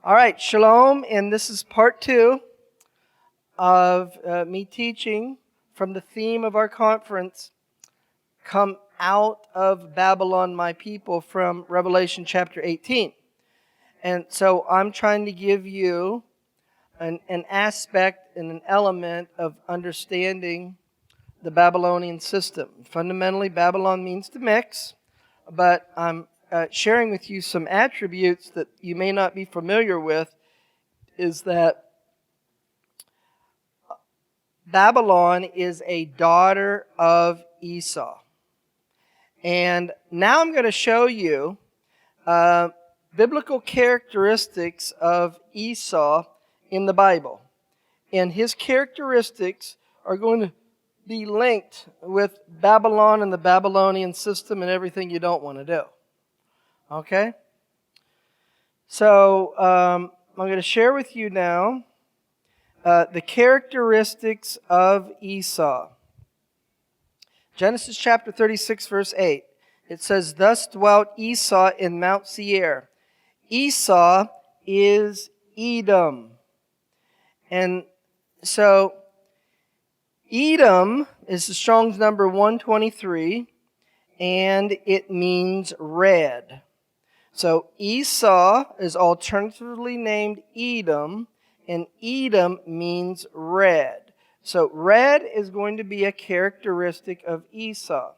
All right, shalom, and this is part 2 of me teaching from the theme of our conference, Come Out of Babylon, My People, from Revelation chapter 18. And so I'm trying to give you an aspect and an element of understanding the Babylonian system. Fundamentally, Babylon means to mix, but I'm sharing with you some attributes that you may not be familiar with, is that Babylon is a daughter of Esau. And now I'm going to show you biblical characteristics of Esau in the Bible. And his characteristics are going to be linked with Babylon and the Babylonian system and everything you don't want to do. Okay? So I'm going to share with you now the characteristics of Esau. Genesis chapter 36, verse 8. It says, "Thus dwelt Esau in Mount Seir." Esau is Edom. And so Edom is the Strong's number 123, and it means red. So Esau is alternatively named Edom, and Edom means red. So red is going to be a characteristic of Esau.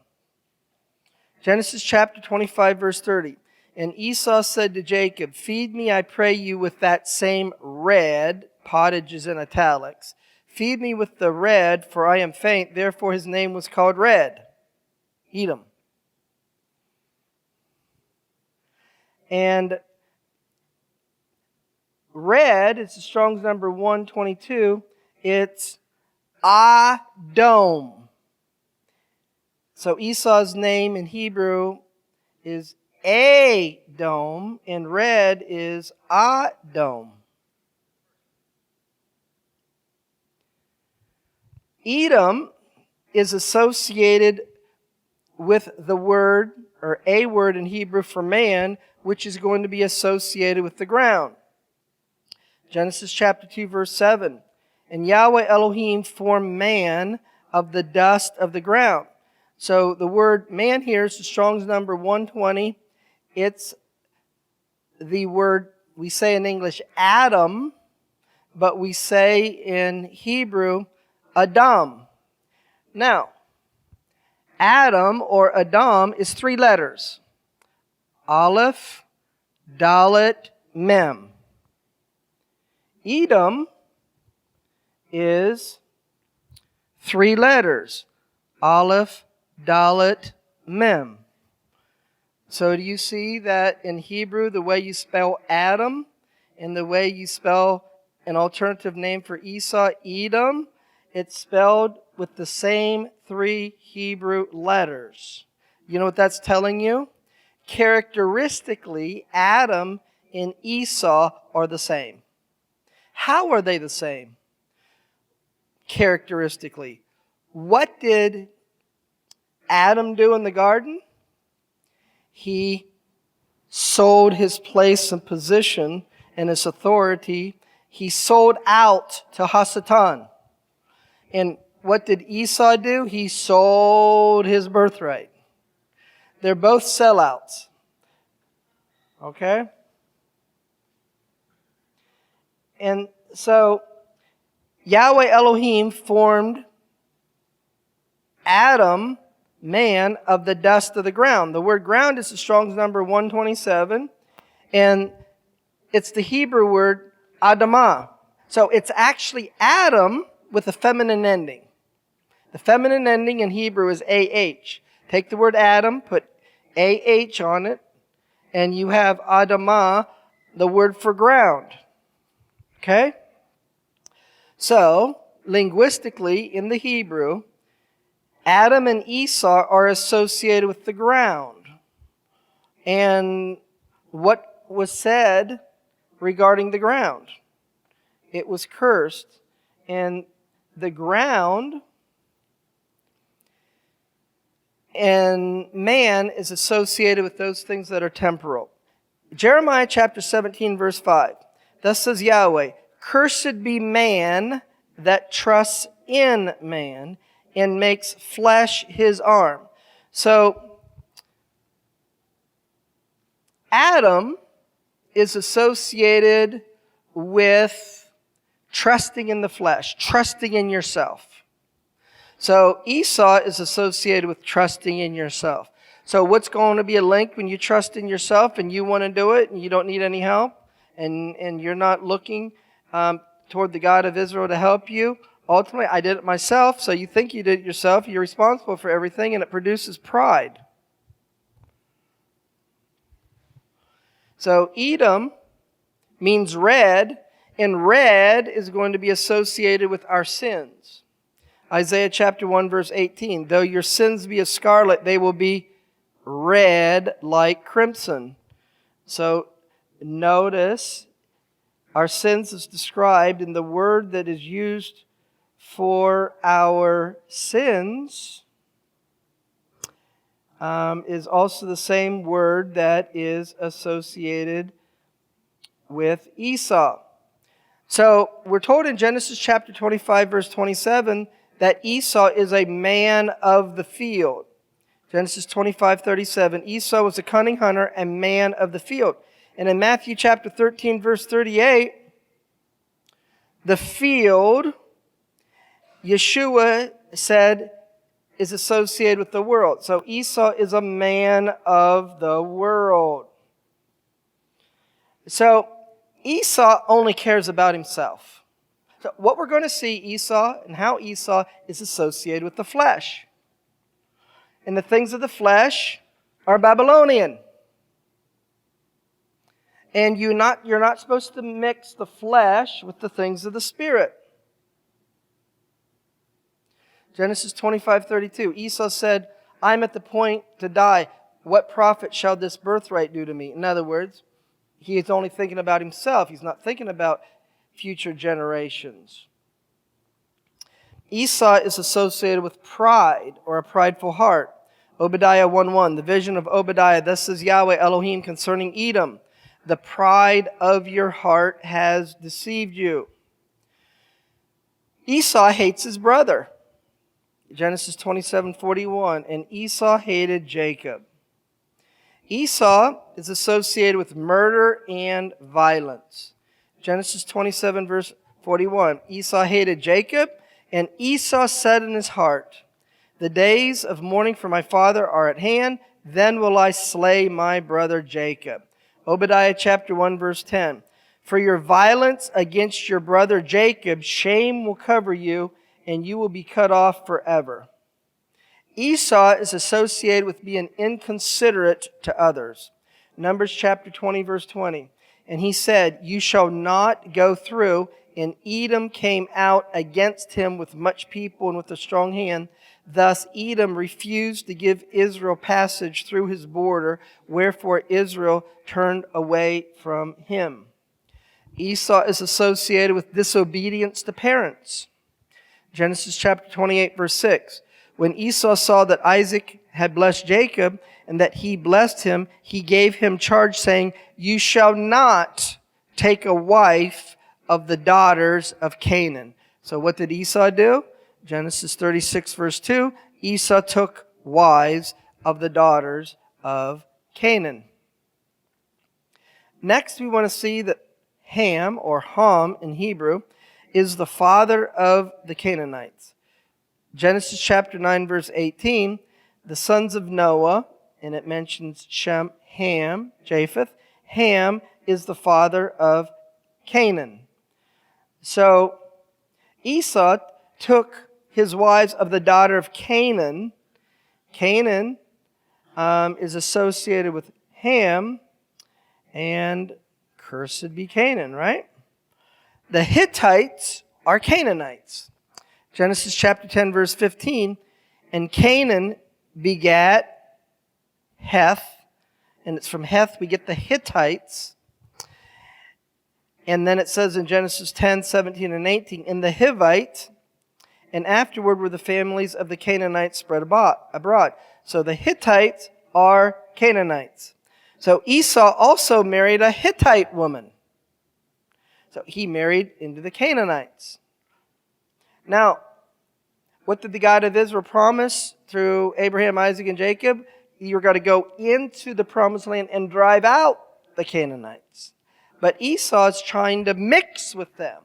Genesis chapter 25, verse 30. "And Esau said to Jacob, 'Feed me, I pray you, with that same red,'" pottage is in italics, "'feed me with the red, for I am faint.' Therefore his name was called Red." Edom. And red, it's the Strong's number 122. It's Adom. So Esau's name in Hebrew is Adom, and red is Adom. Edom is associated with the word, or a word in Hebrew for man, which is going to be associated with the ground. Genesis chapter 2, verse 7. "And Yahweh Elohim formed man of the dust of the ground." So the word man here is the Strong's number 120. It's the word we say in English Adam, but we say in Hebrew Adam. Now, Adam or Adam is 3 letters. Aleph, Dalet, Mem. Edom is 3 letters. Aleph, Dalet, Mem. So do you see that in Hebrew, the way you spell Adam and the way you spell an alternative name for Esau, Edom, it's spelled with the same 3 Hebrew letters. You know what that's telling you? Characteristically, Adam and Esau are the same. How are they the same? Characteristically. What did Adam do in the garden? He sold his place and position and his authority. He sold out to Hasatan. And what did Esau do? He sold his birthright. They're both sellouts. Okay? And so Yahweh Elohim formed Adam, man, of the dust of the ground. The word ground is the Strong's number 127, and it's the Hebrew word Adamah. So it's actually Adam with a feminine ending. The feminine ending in Hebrew is AH. Take the word Adam, put AH on it, and you have Adamah, the word for ground. Okay? So, linguistically, in the Hebrew, Adam and Esau are associated with the ground. And what was said regarding the ground? It was cursed. And the ground and man is associated with those things that are temporal. Jeremiah chapter 17, verse 5. Thus says Yahweh, cursed be man that trusts in man and makes flesh his arm. So, Adam is associated with trusting in the flesh, trusting in yourself. So Esau is associated with trusting in yourself. So what's going to be a link when you trust in yourself and you want to do it and you don't need any help and you're not looking toward the God of Israel to help you? Ultimately, I did it myself, so you think you did it yourself. You're responsible for everything, and it produces pride. So Edom means red, and red is going to be associated with our sins. Isaiah chapter 1, verse 18, though your sins be as scarlet, they will be red like crimson. So notice our sins is described in the word that is used for our sins is also the same word that is associated with Esau. So we're told in Genesis chapter 25, verse 27, that Esau is a man of the field. Genesis 25:37, Esau was a cunning hunter and man of the field. And in Matthew chapter 13, verse 38, the field, Yeshua said, is associated with the world. So Esau is a man of the world. So Esau only cares about himself. So what we're going to see Esau and how Esau is associated with the flesh. And the things of the flesh are Babylonian. And you're not supposed to mix the flesh with the things of the Spirit. Genesis 25:32, Esau said, I'm at the point to die. What profit shall this birthright do to me? In other words, he is only thinking about himself. He's not thinking about future generations. Esau is associated with pride or a prideful heart. Obadiah 1:1, the vision of Obadiah, thus says Yahweh Elohim concerning Edom, the pride of your heart has deceived you. Esau hates his brother. Genesis 27:41, and Esau hated Jacob. Esau is associated with murder and violence. Genesis 27, verse 41. Esau hated Jacob, and Esau said in his heart, the days of mourning for my father are at hand, then will I slay my brother Jacob. Obadiah chapter 1, verse 10. For your violence against your brother Jacob, shame will cover you, and you will be cut off forever. Esau is associated with being inconsiderate to others. Numbers chapter 20, verse 20. And he said, you shall not go through. And Edom came out against him with much people and with a strong hand. Thus Edom refused to give Israel passage through his border, wherefore Israel turned away from him. Esau is associated with disobedience to parents. Genesis chapter 28, verse 6. When Esau saw that Isaac had blessed Jacob, and that he blessed him, he gave him charge, saying, you shall not take a wife of the daughters of Canaan. So what did Esau do? Genesis 36, verse 2, Esau took wives of the daughters of Canaan. Next, we want to see that Ham, or Ham in Hebrew, is the father of the Canaanites. Genesis chapter 9, verse 18, the sons of Noah, and it mentions Shem, Ham, Japheth. Ham is the father of Canaan. So Esau took his wives of the daughter of Canaan. Canaan is associated with Ham, and cursed be Canaan, right? The Hittites are Canaanites. Genesis chapter 10, verse 15, and Canaan begat Heth, and it's from Heth we get the Hittites. And then it says in Genesis 10, 17, and 18, and the Hivite, and afterward were the families of the Canaanites spread abroad. So the Hittites are Canaanites. So Esau also married a Hittite woman. So he married into the Canaanites. Now, what did the God of Israel promise through Abraham, Isaac, and Jacob? You were going to go into the promised land and drive out the Canaanites. But Esau is trying to mix with them.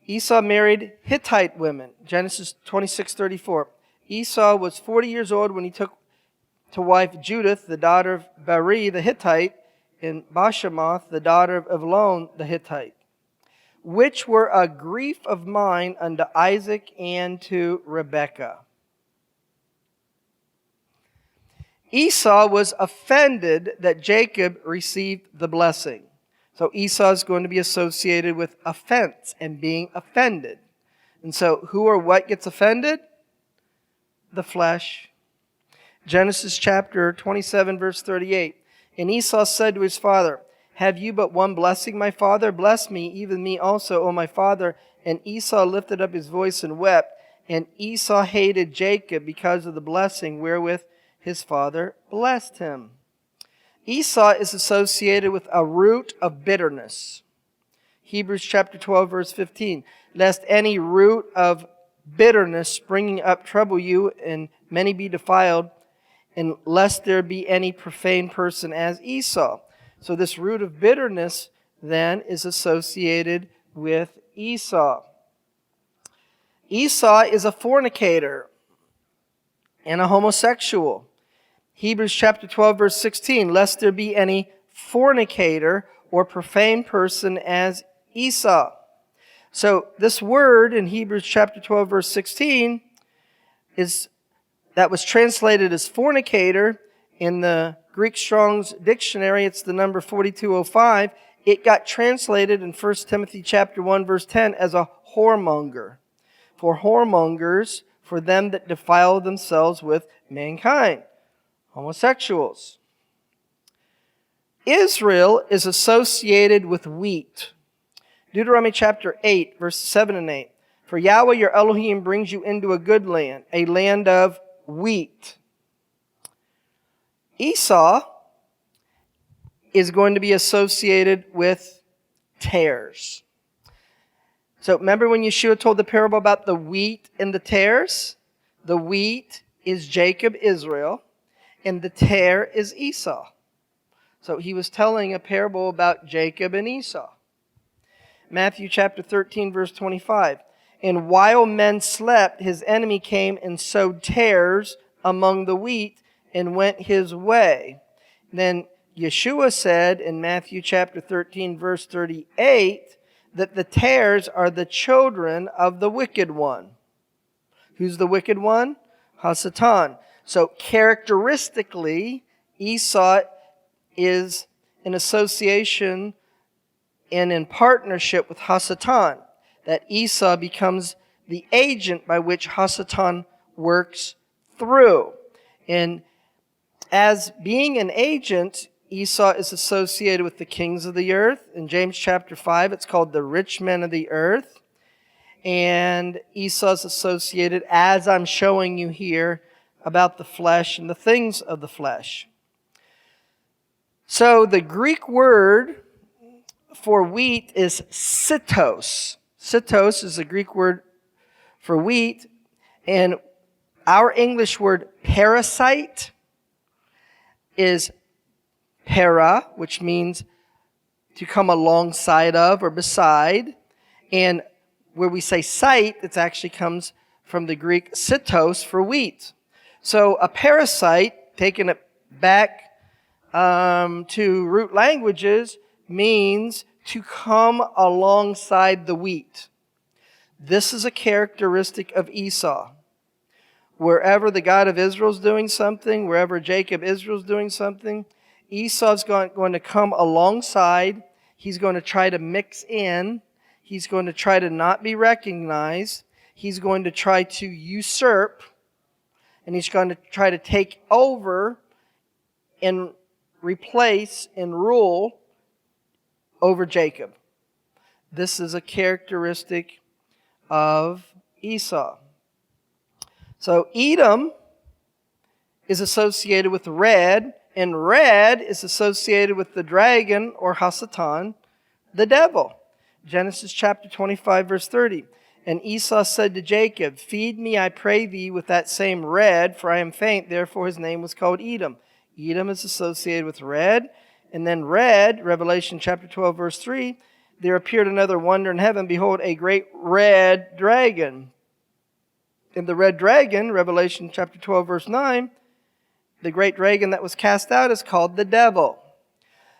Esau married Hittite women. Genesis 26:34. Esau was 40 years old when he took to wife Judith, the daughter of Beri the Hittite, and Bashemoth, the daughter of Elon the Hittite, which were a grief of mine unto Isaac and to Rebekah. Esau was offended that Jacob received the blessing. So Esau is going to be associated with offense and being offended. And so who or what gets offended? The flesh. Genesis chapter 27, verse 38. And Esau said to his father, have you but one blessing, my father? Bless me, even me also, O my father. And Esau lifted up his voice and wept. And Esau hated Jacob because of the blessing wherewith his father blessed him. Esau is associated with a root of bitterness. Hebrews chapter 12, verse 15. Lest any root of bitterness springing up trouble you, and many be defiled, and lest there be any profane person as Esau. So this root of bitterness then is associated with Esau. Esau is a fornicator and a homosexual. Hebrews chapter 12, verse 16, lest there be any fornicator or profane person as Esau. So this word in Hebrews chapter 12, verse 16 that was translated as fornicator in the Greek Strong's dictionary. It's the number 4205. It got translated in 1 Timothy chapter 1, verse 10 as a whoremonger. For whoremongers, for them that defile themselves with mankind. Homosexuals. Israel is associated with wheat. Deuteronomy chapter 8, verses 7 and 8. For Yahweh your Elohim brings you into a good land, a land of wheat. Esau is going to be associated with tares. So remember when Yeshua told the parable about the wheat and the tares? The wheat is Jacob, Israel, and the tare is Esau. So he was telling a parable about Jacob and Esau. Matthew chapter 13, verse 25. And while men slept, his enemy came and sowed tares among the wheat and went his way. Then Yeshua said in Matthew chapter 13, verse 38, that the tares are the children of the wicked one. Who's the wicked one? Hasatan. So characteristically, Esau is in association and in partnership with Hasatan. That Esau becomes the agent by which Hasatan works through. And as being an agent, Esau is associated with the kings of the earth. In James chapter 5, it's called the rich men of the earth. And Esau is associated, as I'm showing you here, about the flesh and the things of the flesh. So the Greek word for wheat is sitos. Sitos is the Greek word for wheat. And our English word parasite is para, which means to come alongside of or beside. And where we say site, it actually comes from the Greek sitos for wheat. So a parasite, taking it back to root languages, means to come alongside the wheat. This is a characteristic of Esau. Wherever the God of Israel is doing something, wherever Jacob Israel is doing something, Esau's going to come alongside. He's going to try to mix in. He's going to try to not be recognized. He's going to try to usurp. And he's going to try to take over and replace and rule over Jacob. This is a characteristic of Esau. So Edom is associated with red, And red is associated with the dragon, or Hasatan, the devil. Genesis chapter 25, verse 30. And Esau said to Jacob, feed me, I pray thee, with that same red, for I am faint. Therefore his name was called Edom. Edom is associated with red. And then red, Revelation chapter 12, verse 3, there appeared another wonder in heaven. Behold, a great red dragon. And the red dragon, Revelation chapter 12, verse 9, the great dragon that was cast out is called the devil.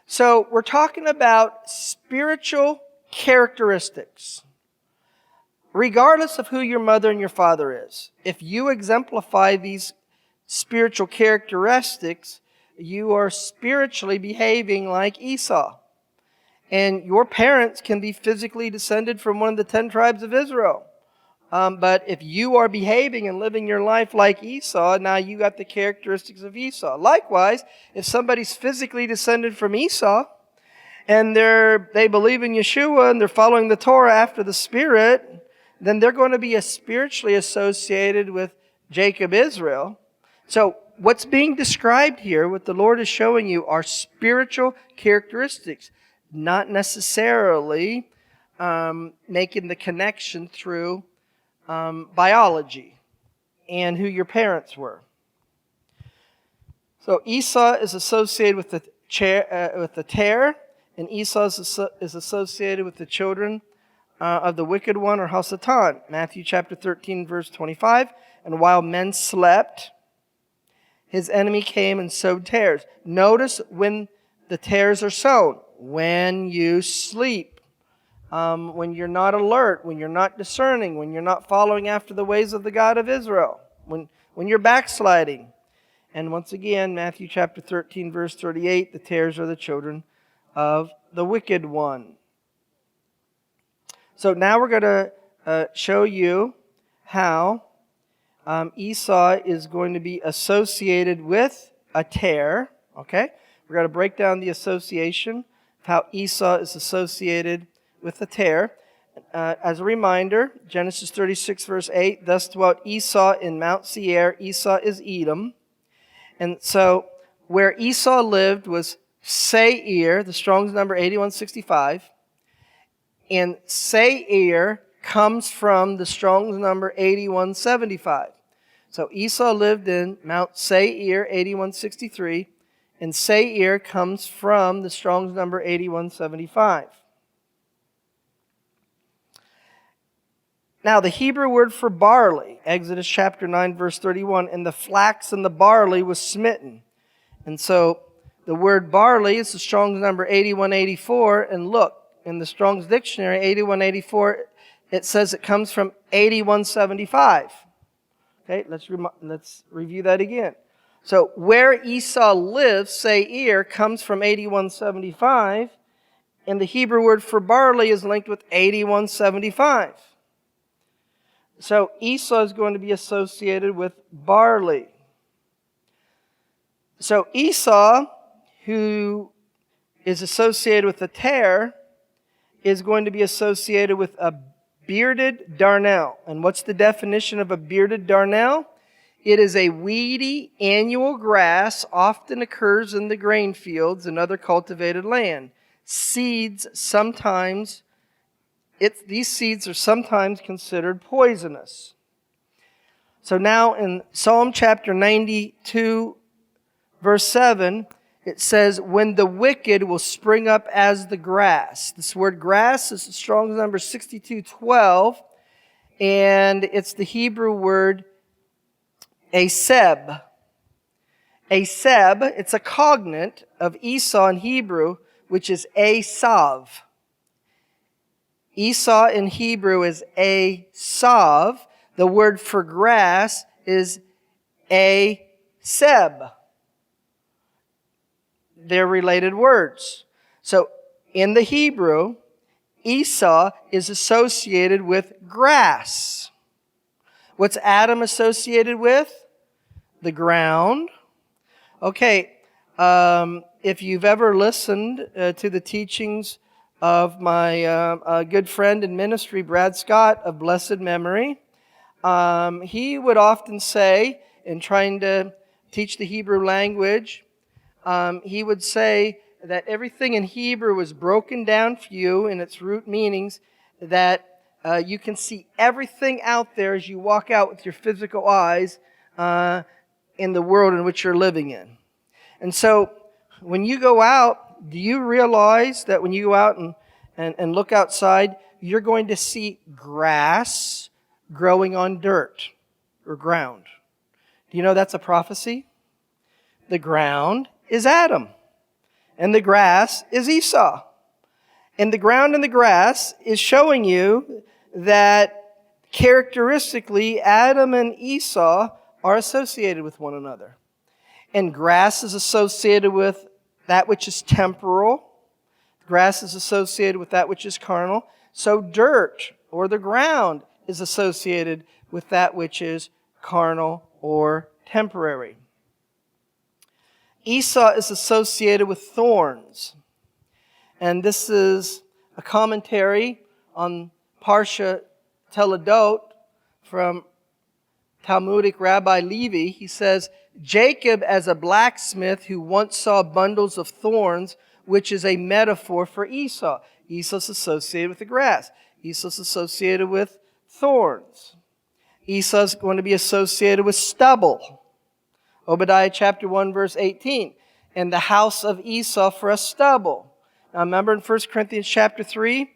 So we're talking about spiritual characteristics. Regardless of who your mother and your father is, if you exemplify these spiritual characteristics, you are spiritually behaving like Esau. And your parents can be physically descended from one of the 10 tribes of Israel. But if you are behaving and living your life like Esau, now you got the characteristics of Esau. Likewise, if somebody's physically descended from Esau, and they believe in Yeshua and they're following the Torah after the Spirit, then they're going to be spiritually associated with Jacob Israel. So what's being described here, what the Lord is showing you, are spiritual characteristics, not necessarily making the connection through biology and who your parents were. So Esau is associated with the terror, and Esau is associated with the children of the wicked one, or Hasatan. Matthew chapter 13, verse 25. And while men slept, his enemy came and sowed tares. Notice when the tares are sown. When you sleep. When you're not alert. When you're not discerning. When you're not following after the ways of the God of Israel. When you're backsliding. And once again, Matthew chapter 13, verse 38, the tares are the children of the wicked one. So now we're going to show you how Esau is going to be associated with a tare. Okay? We're going to break down the association of how Esau is associated with a tare. As a reminder, Genesis 36, verse 8, thus dwelt Esau in Mount Seir. Esau is Edom. And so where Esau lived was Seir, the Strong's number 8165. And Seir comes from the Strong's number 8175. So Esau lived in Mount Seir, 8163, and Seir comes from the Strong's number 8175. Now the Hebrew word for barley, Exodus chapter 9, verse 31, and the flax and the barley was smitten. And so the word barley is the Strong's number 8184, and look, in the Strong's Dictionary, 8184, it says it comes from 8175. Okay, let's review that again. So where Esau lives, Seir, comes from 8175, and the Hebrew word for barley is linked with 8175. So Esau is going to be associated with barley. So Esau, who is associated with the tare, is going to be associated with a bearded darnel. And what's the definition of a bearded darnel? It is a weedy annual grass, often occurs in the grain fields and other cultivated land. These seeds are sometimes considered poisonous. So now in Psalm chapter 92, verse 7, it says, when the wicked will spring up as the grass. This word grass is the Strong's number 6212, and it's the Hebrew word aseb. Aseb, it's a cognate of Esau in Hebrew, which is Esav. Esau in Hebrew is Esav. The word for grass is aseb. They're related words. So in the Hebrew, Esau is associated with grass. What's Adam associated with? The ground. Okay, if you've ever listened to the teachings of my good friend in ministry, Brad Scott of blessed memory, he would often say, in trying to teach the Hebrew language, he would say that everything in Hebrew was broken down for you in its root meanings, that you can see everything out there as you walk out with your physical eyes in the world in which you're living in. And so when you go out, do you realize that when you go out and look outside, you're going to see grass growing on dirt or ground? Do you know that's a prophecy? The ground is Adam, and the grass is Esau. And the ground and the grass is showing you that characteristically Adam and Esau are associated with one another. And grass is associated with that which is temporal. Grass is associated with that which is carnal. So dirt, or the ground, is associated with that which is carnal or temporary. Esau is associated with thorns. And this is a commentary on Parsha Teledot from Talmudic Rabbi Levi. He says, Jacob as a blacksmith who once saw bundles of thorns, which is a metaphor for Esau. Esau's associated with the grass. Esau's associated with thorns. Esau's going to be associated with stubble. Obadiah chapter 1 verse 18. And the house of Esau for a stubble. Now remember in 1 Corinthians chapter 3,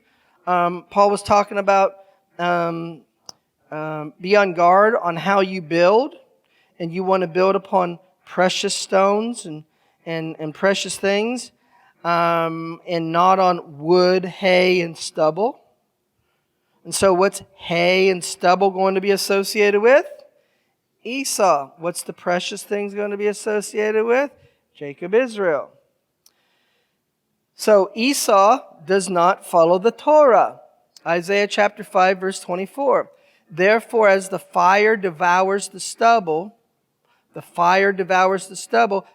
Paul was talking about be on guard on how you build. And you want to build upon precious stones and precious things. And not on wood, hay, and stubble. And so what's hay and stubble going to be associated with? Esau. What's the precious things going to be associated with? Jacob, Israel. So Esau does not follow the Torah. Isaiah chapter 5 verse 24. Therefore as the fire devours the stubble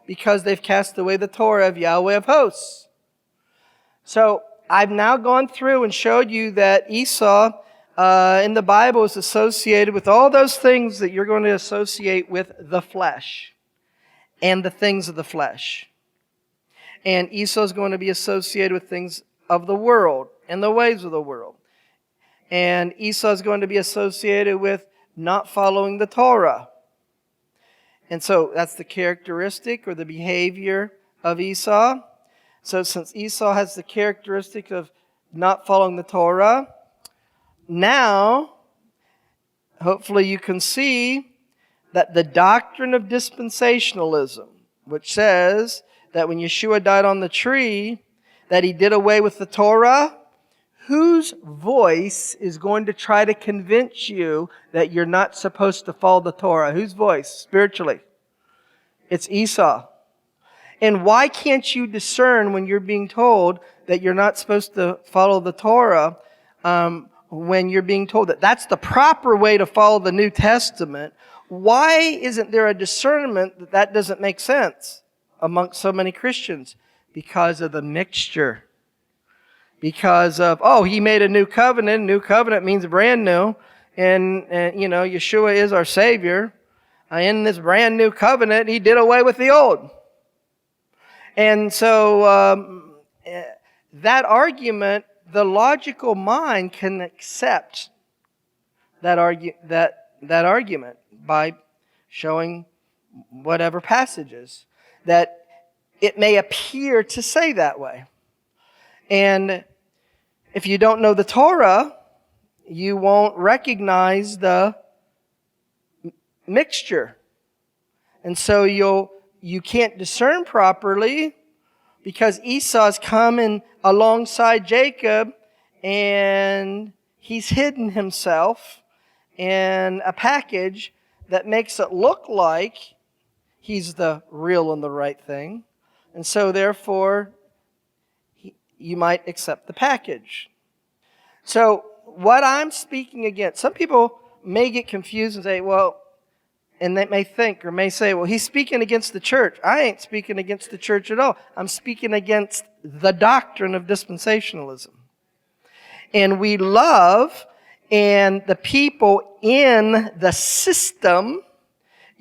because they've cast away the Torah of Yahweh of hosts. So I've now gone through and showed you that Esau in the Bible is associated with all those things that you're going to associate with the flesh and the things of the flesh. And Esau is going to be associated with things of the world and the ways of the world. And Esau is going to be associated with not following the Torah. And so that's the characteristic or the behavior of Esau. So since Esau has the characteristic of not following the Torah, now, hopefully you can see that the doctrine of dispensationalism, which says that when Yeshua died on the tree, that he did away with the Torah, whose voice is going to try to convince you that you're not supposed to follow the Torah? Whose voice, spiritually? It's Esau. And why can't you discern when you're being told that you're not supposed to follow the Torah, when you're being told that that's the proper way to follow the New Testament? Why isn't there a discernment that that doesn't make sense amongst so many Christians? Because of the mixture. Because of, he made a new covenant. New covenant means brand new. And Yeshua is our Savior. In this brand new covenant, he did away with the old. And so that argument, the logical mind can accept that argument by showing whatever passages that it may appear to say that way. And if you don't know the Torah, you won't recognize the mixture. And so you can't discern properly because Esau's coming alongside Jacob and he's hidden himself in a package that makes it look like he's the real and the right thing. And so therefore, you might accept the package. So what I'm speaking against, some people may get confused and say, and they may think or may say, he's speaking against the church. I ain't speaking against the church at all. I'm speaking against the doctrine of dispensationalism. And we love, and the people in the system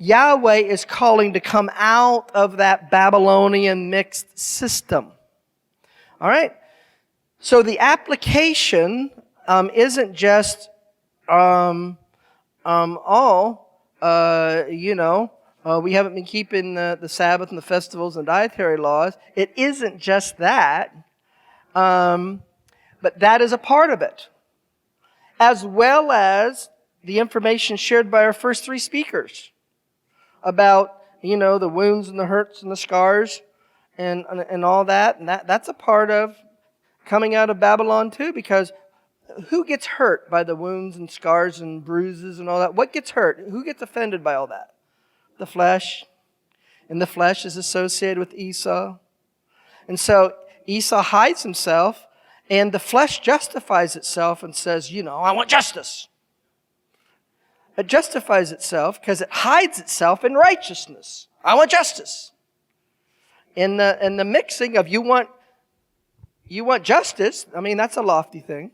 Yahweh is calling to come out of that Babylonian mixed system. All right? So the application isn't just, we haven't been keeping the Sabbath and the festivals and dietary laws. It isn't just that, but that is a part of it, as well as the information shared by our first three speakers about, the wounds and the hurts and the scars and all that. And that's a part of coming out of Babylon too, because who gets hurt by the wounds and scars and bruises and all that? What gets hurt? Who gets offended by all that? The flesh. And the flesh is associated with Esau. And so Esau hides himself, and the flesh justifies itself and says, I want justice. It justifies itself because it hides itself in righteousness. I want justice. In the mixing of you want justice, that's a lofty thing.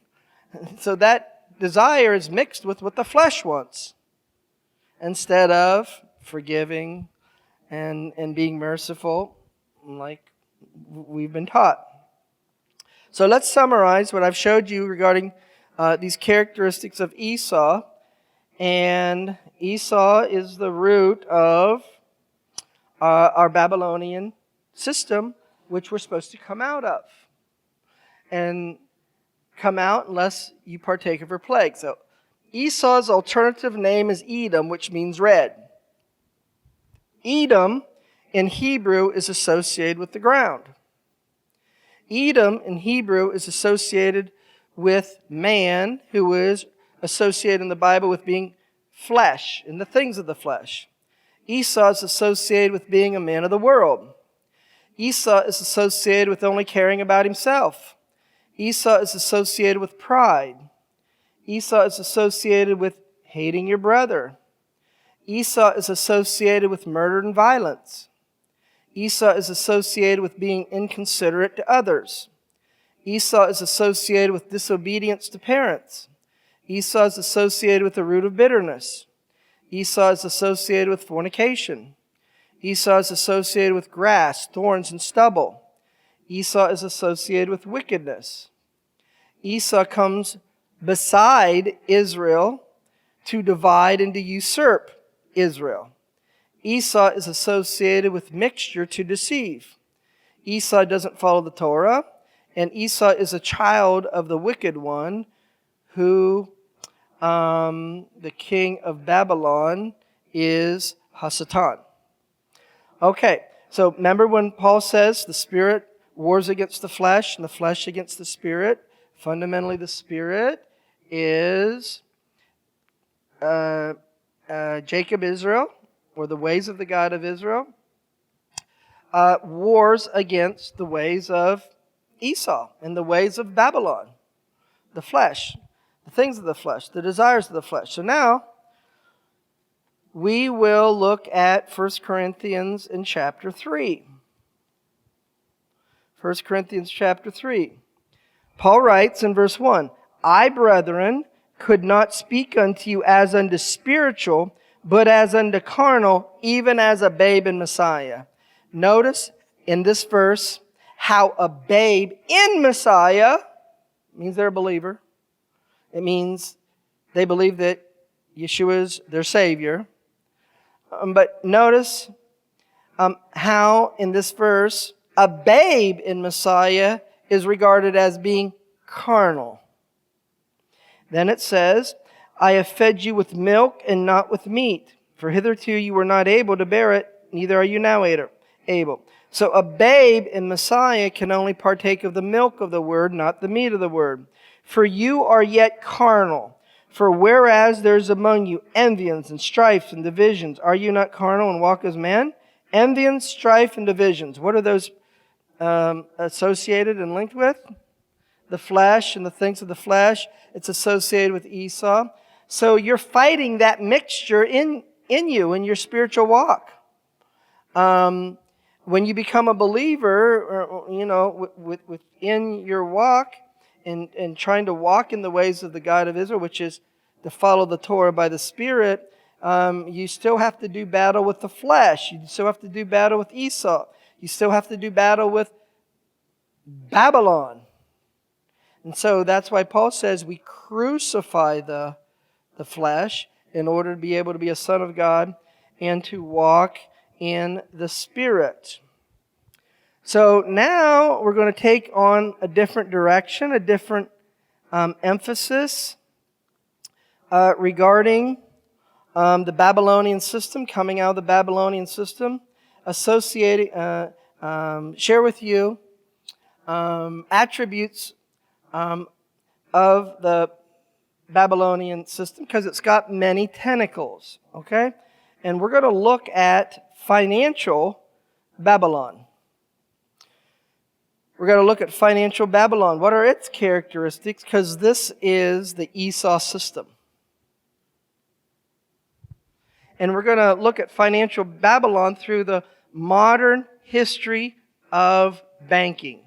So that desire is mixed with what the flesh wants, instead of forgiving and being merciful like we've been taught. So let's summarize what I've showed you regarding these characteristics of Esau. And Esau is the root of our Babylonian system, which we're supposed to come out of. And come out unless you partake of her plague. So Esau's alternative name is Edom, which means red. Edom in Hebrew is associated with the ground. Edom in Hebrew is associated with man, who is associated in the Bible with being flesh and the things of the flesh. Esau is associated with being a man of the world. Esau is associated with only caring about himself. Esau is associated with pride. Esau is associated with hating your brother. Esau is associated with murder and violence. Esau is associated with being inconsiderate to others. Esau is associated with disobedience to parents. Esau is associated with the root of bitterness. Esau is associated with fornication. Esau is associated with grass, thorns, and stubble. Esau is associated with wickedness. Esau comes beside Israel to divide and to usurp Israel. Esau is associated with mixture to deceive. Esau doesn't follow the Torah, and Esau is a child of the wicked one, who the king of Babylon is Hasatan. Okay, so remember when Paul says the spirit wars against the flesh and the flesh against the spirit? Fundamentally, the spirit is Jacob, Israel, or the ways of the God of Israel, wars against the ways of Esau and the ways of Babylon, the flesh, the things of the flesh, the desires of the flesh. So now, we will look at 1 Corinthians in chapter 3. 1 Corinthians chapter 3. Paul writes in verse 1, I, brethren, could not speak unto you as unto spiritual, but as unto carnal, even as a babe in Messiah. Notice in this verse how a babe in Messiah means they're a believer. It means they believe that Yeshua is their Savior. But notice how in this verse a babe in Messiah is regarded as being carnal. Then it says, I have fed you with milk and not with meat, for hitherto you were not able to bear it, neither are you now able. So a babe in Messiah can only partake of the milk of the word, not the meat of the word. For you are yet carnal. For whereas there's among you envyings and strifes and divisions, are you not carnal and walk as men? Envyings, strife, and divisions. What are those associated and linked with? The flesh and the things of the flesh. It's associated with Esau. So you're fighting that mixture in you, in your spiritual walk. When you become a believer, within your walk and trying to walk in the ways of the God of Israel, which is to follow the Torah by the Spirit, You still have to do battle with the flesh. You still have to do battle with Esau. You still have to do battle with Babylon. And so that's why Paul says we crucify the flesh in order to be able to be a son of God and to walk in the Spirit. So now we're going to take on a different direction, a different emphasis regarding the Babylonian system, coming out of the Babylonian system, share with you attributes of the Babylonian system, because it's got many tentacles, okay? And we're going to look at financial Babylon. We're going to look at financial Babylon. What are its characteristics? Because this is the Esau system. And we're going to look at financial Babylon through the modern history of banking.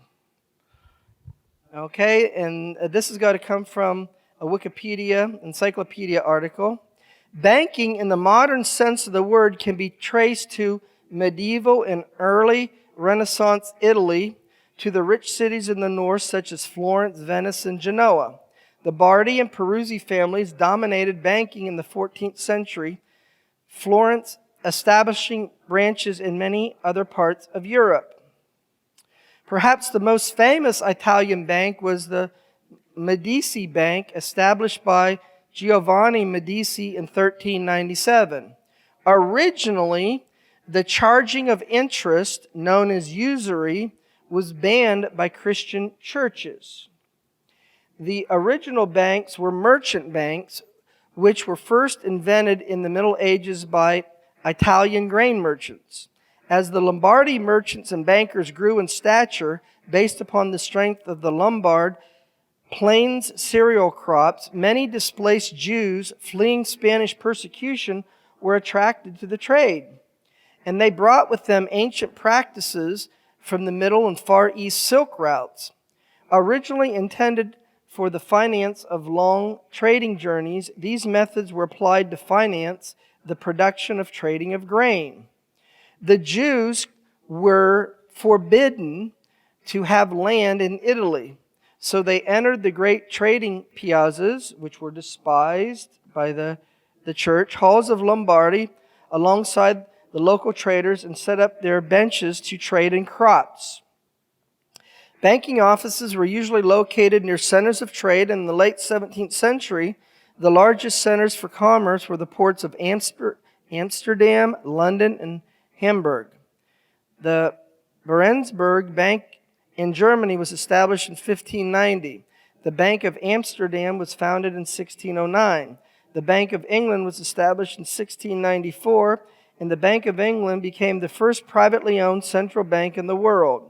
Okay, and this has got to come from a Wikipedia encyclopedia article. Banking in the modern sense of the word can be traced to medieval and early Renaissance Italy, to the rich cities in the north such as Florence, Venice, and Genoa. The Bardi and Peruzzi families dominated banking in the 14th century, Florence establishing branches in many other parts of Europe. Perhaps the most famous Italian bank was the Medici Bank, established by Giovanni Medici in 1397. Originally, the charging of interest, known as usury, was banned by Christian churches. The original banks were merchant banks, which were first invented in the Middle Ages by Italian grain merchants. As the Lombardy merchants and bankers grew in stature, based upon the strength of the Lombard plains cereal crops, many displaced Jews fleeing Spanish persecution were attracted to the trade. And they brought with them ancient practices from the Middle and Far East silk routes. Originally intended for the finance of long trading journeys, these methods were applied to finance the production of trading of grain. The Jews were forbidden to have land in Italy, so they entered the great trading piazzas, which were despised by the church, halls of Lombardy, alongside the local traders, and set up their benches to trade in crops. Banking offices were usually located near centers of trade. In the late 17th century, the largest centers for commerce were the ports of Amsterdam, London, and Hamburg. The Berensburg Bank in Germany was established in 1590. The Bank of Amsterdam was founded in 1609. The Bank of England was established in 1694, and the Bank of England became the first privately owned central bank in the world.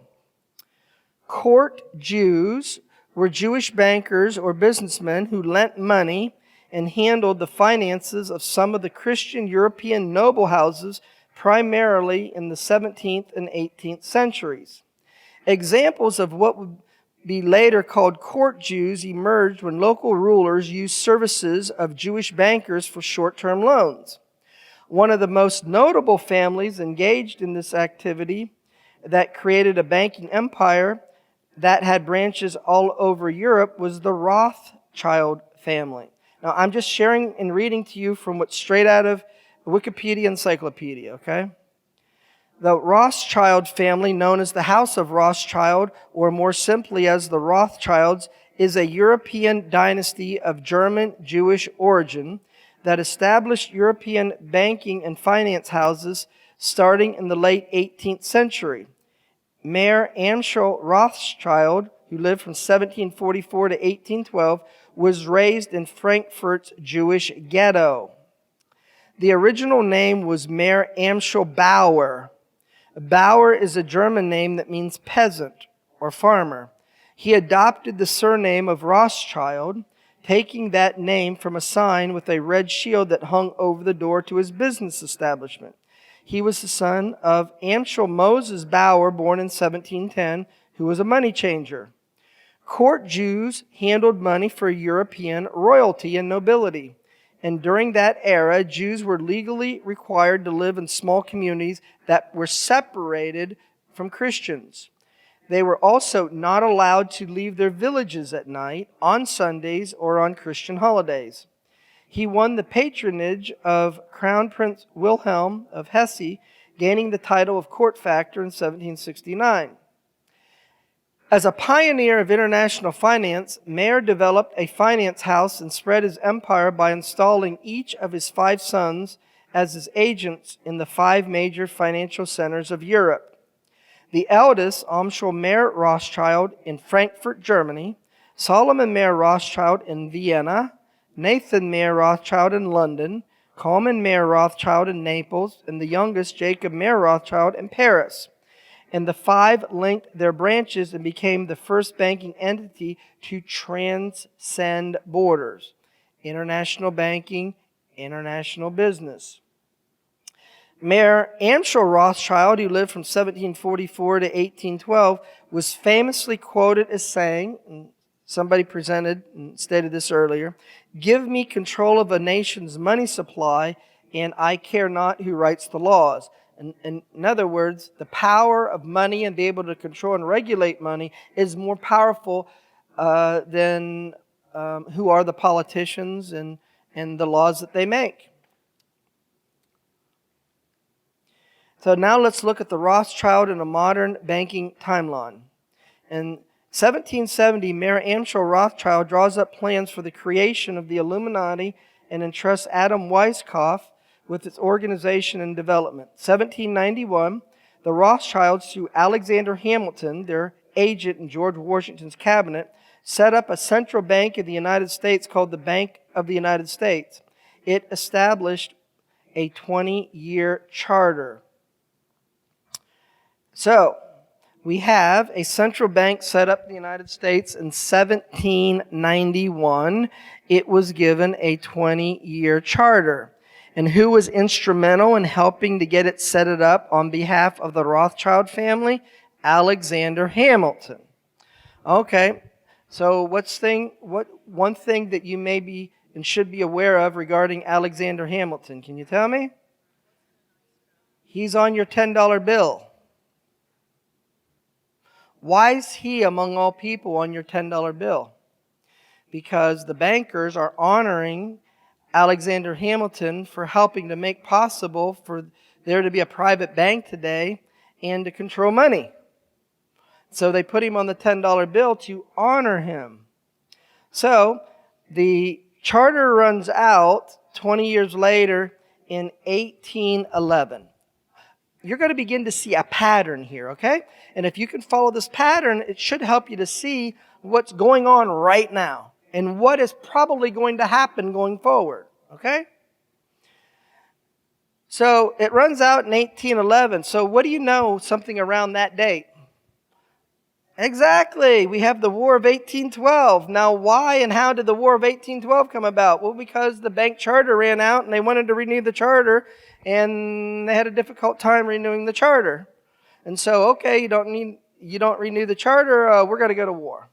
Court Jews were Jewish bankers or businessmen who lent money and handled the finances of some of the Christian European noble houses, primarily in the 17th and 18th centuries. Examples of what would be later called court Jews emerged when local rulers used services of Jewish bankers for short-term loans. One of the most notable families engaged in this activity that created a banking empire that had branches all over Europe was the Rothschild family. Now, I'm just sharing and reading to you from what's straight out of the Wikipedia encyclopedia, okay? The Rothschild family, known as the House of Rothschild, or more simply as the Rothschilds, is a European dynasty of German Jewish origin that established European banking and finance houses starting in the late 18th century. Mayor Amschel Rothschild, who lived from 1744 to 1812, was raised in Frankfurt's Jewish ghetto. The original name was Mayor Amschel Bauer. Bauer is a German name that means peasant or farmer. He adopted the surname of Rothschild, taking that name from a sign with a red shield that hung over the door to his business establishment. He was the son of Amschel Moses Bauer, born in 1710, who was a money changer. Court Jews handled money for European royalty and nobility. And during that era, Jews were legally required to live in small communities that were separated from Christians. They were also not allowed to leave their villages at night, on Sundays, or on Christian holidays. He won the patronage of Crown Prince Wilhelm of Hesse, gaining the title of court factor in 1769. As a pioneer of international finance, Mayer developed a finance house and spread his empire by installing each of his 5 sons as his agents in the 5 major financial centers of Europe. The eldest, Amschel Mayer Rothschild in Frankfurt, Germany, Solomon Mayer Rothschild in Vienna, Nathan Mayer Rothschild in London, Coleman Mayer Rothschild in Naples, and the youngest, Jacob Mayer Rothschild, in Paris. And the 5 linked their branches and became the first banking entity to transcend borders. International banking, international business. Mayer Amschel Rothschild, who lived from 1744 to 1812, was famously quoted as saying, and somebody presented and stated this earlier, "Give me control of a nation's money supply, and I care not who writes the laws." In other words, the power of money and be able to control and regulate money is more powerful than who are the politicians and the laws that they make. So now let's look at the Rothschild in a modern banking timeline. In 1770, Mayer Amschel Rothschild draws up plans for the creation of the Illuminati and entrusts Adam Weishaupt with its organization and development. 1791, the Rothschilds, through Alexander Hamilton, their agent in George Washington's cabinet, set up a central bank in the United States called the Bank of the United States. It established a 20-year charter. So, we have a central bank set up in the United States in 1791. It was given a 20-year charter. And who was instrumental in helping to get it set it up on behalf of the Rothschild family? Alexander Hamilton. Okay, so one thing that you may be and should be aware of regarding Alexander Hamilton? Can you tell me? He's on your $10 bill. Why is he among all people on your $10 bill? Because the bankers are honoring Alexander Hamilton for helping to make possible for there to be a private bank today and to control money. So they put him on the $10 bill to honor him. So the charter runs out 20 years later in 1811. You're going to begin to see a pattern here, okay? And if you can follow this pattern, it should help you to see what's going on right now and what is probably going to happen going forward, okay? So it runs out in 1811. So what do you know something around that date? Exactly. We have the War of 1812. Now, why and how did the War of 1812 come about? Well, because the bank charter ran out and they wanted to renew the charter, and they had a difficult time renewing the charter. And so, okay, you don't renew the charter, we're going to go to war.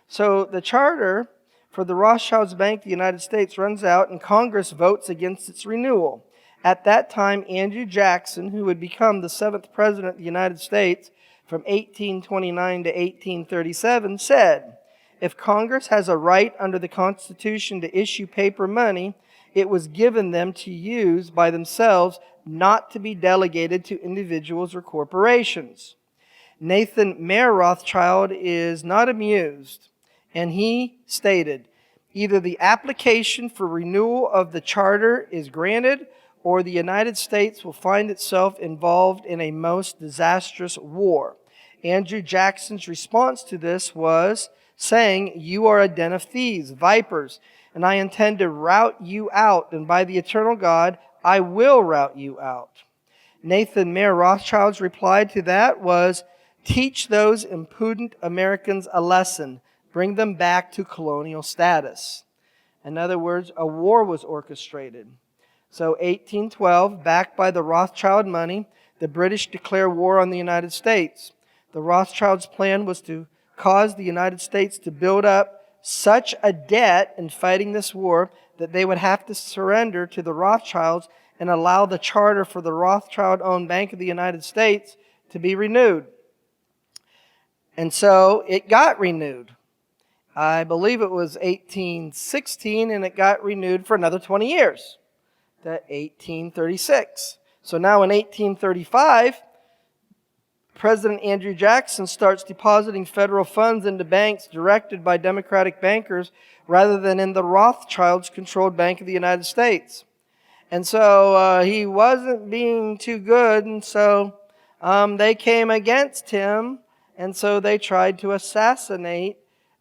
So the charter for the Rothschilds Bank of the United States runs out, and Congress votes against its renewal. At that time, Andrew Jackson, who would become the 7th President of the United States from 1829 to 1837, said, "If Congress has a right under the Constitution to issue paper money, it was given them to use by themselves, not to be delegated to individuals or corporations." Nathan Mayer Rothschild is not amused, and he stated, "Either the application for renewal of the charter is granted, or the United States will find itself involved in a most disastrous war." Andrew Jackson's response to this was saying, "You are a den of thieves, vipers, and I intend to rout you out, and by the eternal God, I will rout you out." Nathan Mayer Rothschild's reply to that was, "Teach those impudent Americans a lesson. Bring them back to colonial status." In other words, a war was orchestrated. So 1812, backed by the Rothschild money, the British declare war on the United States. The Rothschilds' plan was to cause the United States to build up such a debt in fighting this war that they would have to surrender to the Rothschilds and allow the charter for the Rothschild-owned Bank of the United States to be renewed. And so it got renewed. I believe it was 1816, and it got renewed for another 20 years, to 1836. So now in 1835, President Andrew Jackson starts depositing federal funds into banks directed by Democratic bankers rather than in the Rothschilds-controlled Bank of the United States. And so he wasn't being too good, and so they came against him, and so they tried to assassinate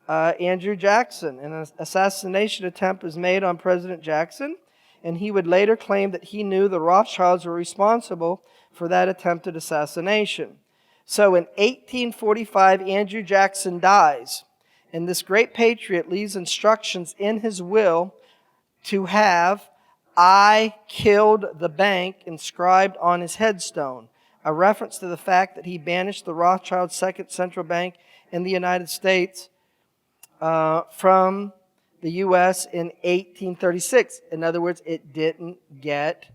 Andrew Jackson. An assassination attempt was made on President Jackson, and he would later claim that he knew the Rothschilds were responsible for that attempted assassination. So in 1845, Andrew Jackson dies, and this great patriot leaves instructions in his will to have "I killed the bank" inscribed on his headstone, a reference to the fact that he banished the Rothschild's second central bank in the United States from the U.S. in 1836. In other words, it didn't get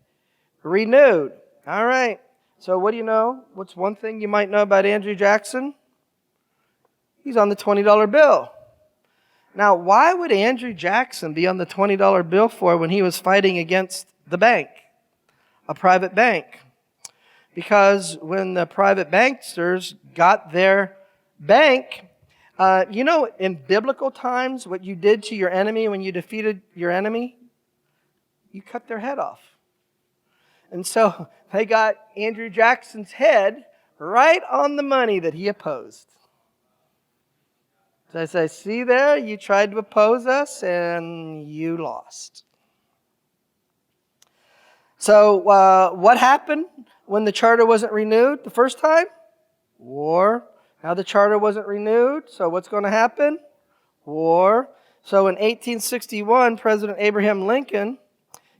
renewed. All right. So what do you know? What's one thing you might know about Andrew Jackson? He's on the $20 bill. Now, why would Andrew Jackson be on the $20 bill for when he was fighting against the bank, a private bank? Because when the private banksters got their bank, in biblical times, what you did to your enemy when you defeated your enemy, you cut their head off. And so they got Andrew Jackson's head right on the money that he opposed. So I say, see there, you tried to oppose us and you lost. So what happened when the charter wasn't renewed the first time? War. Now the charter wasn't renewed, so what's going to happen? War. So in 1861, President Abraham Lincoln,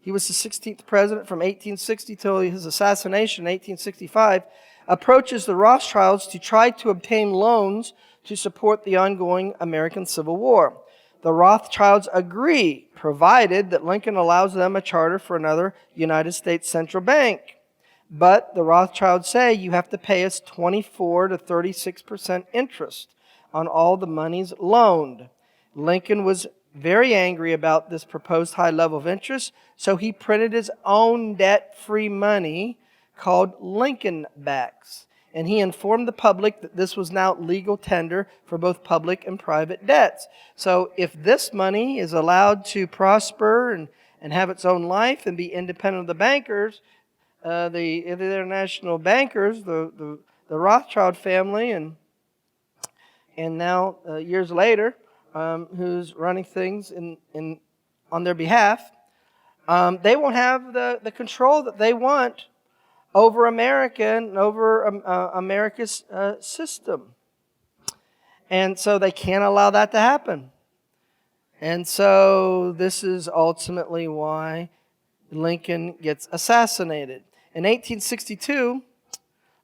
he was the 16th president from 1860 till his assassination in 1865, approaches the Rothschilds to try to obtain loans to support the ongoing American Civil War. The Rothschilds agree, provided that Lincoln allows them a charter for another United States central bank. But the Rothschilds say you have to pay us 24 to 36% interest on all the monies loaned. Lincoln was very angry about this proposed high level of interest, so he printed his own debt-free money called Lincoln backs. And he informed the public that this was now legal tender for both public and private debts. So if this money is allowed to prosper and have its own life and be independent of the bankers, the international bankers, the Rothschild family, and now years later, who's running things on their behalf, they won't have the control that they want over America and over America's system. And so they can't allow that to happen. And so this is ultimately why Lincoln gets assassinated. In 1862,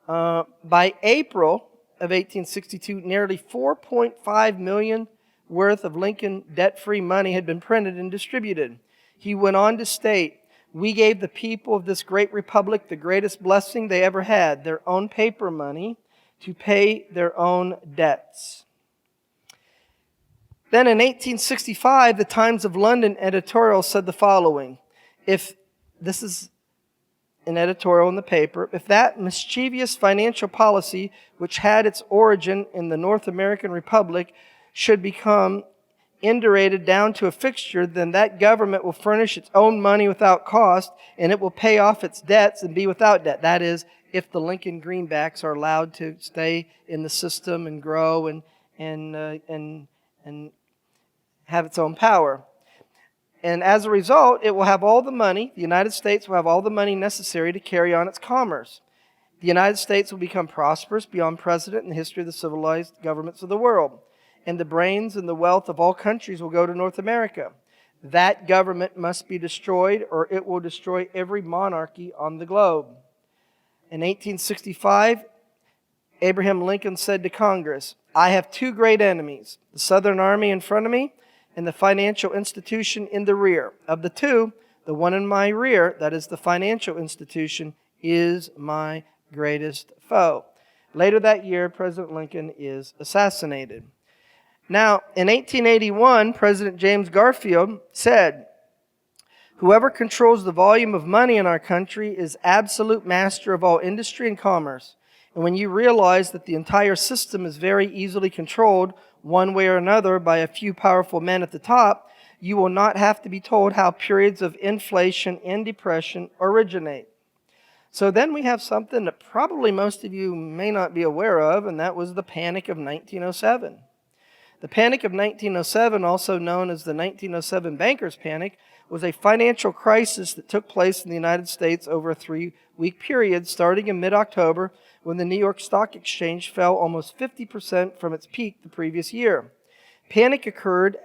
by April of 1862, nearly $4.5 million worth of Lincoln debt-free money had been printed and distributed. He went on to state, "We gave the people of this great republic the greatest blessing they ever had, their own paper money to pay their own debts." Then in 1865, the Times of London editorial said the following, this is an editorial in the paper, "If that mischievous financial policy, which had its origin in the North American Republic, should become indurated down to a fixture, then that government will furnish its own money without cost, and it will pay off its debts and be without debt." That is, if the Lincoln greenbacks are allowed to stay in the system and grow and have its own power. And as a result, it will have all the money, the United States will have all the money necessary to carry on its commerce. The United States will become prosperous beyond precedent in the history of the civilized governments of the world. And the brains and the wealth of all countries will go to North America. That government must be destroyed, or it will destroy every monarchy on the globe. In 1865, Abraham Lincoln said to Congress, "I have two great enemies, the Southern Army in front of me and the financial institution in the rear. Of the two, the one in my rear, that is the financial institution, is my greatest foe. Later that year, President Lincoln is assassinated. Now, in 1881, President James Garfield said, "Whoever controls the volume of money in our country is absolute master of all industry and commerce. And when you realize that the entire system is very easily controlled one way or another by a few powerful men at the top, you will not have to be told how periods of inflation and depression originate." So then we have something that probably most of you may not be aware of, and that was the Panic of 1907. The Panic of 1907, also known as the 1907 Bankers' Panic, was a financial crisis that took place in the United States over a 3-week period starting in mid-October, when the New York Stock Exchange fell almost 50% from its peak the previous year. Panic occurred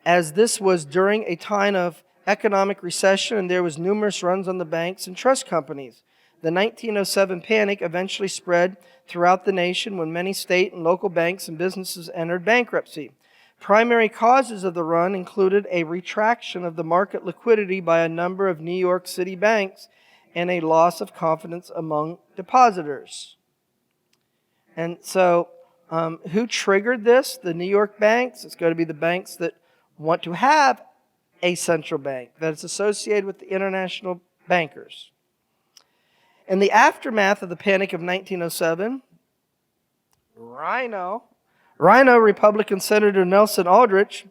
as this was during a time of economic recession, and there was numerous runs on the banks and trust companies. The 1907 panic eventually spread throughout the nation when many state and local banks and businesses entered bankruptcy. Primary causes of the run included a retraction of the market liquidity by a number of New York City banks and a loss of confidence among depositors. And so, who triggered this? The New York banks. It's going to be the banks that want to have a central bank that is associated with the international bankers. In the aftermath of the Panic of 1907, Rhino Republican Senator Nelson Aldrich,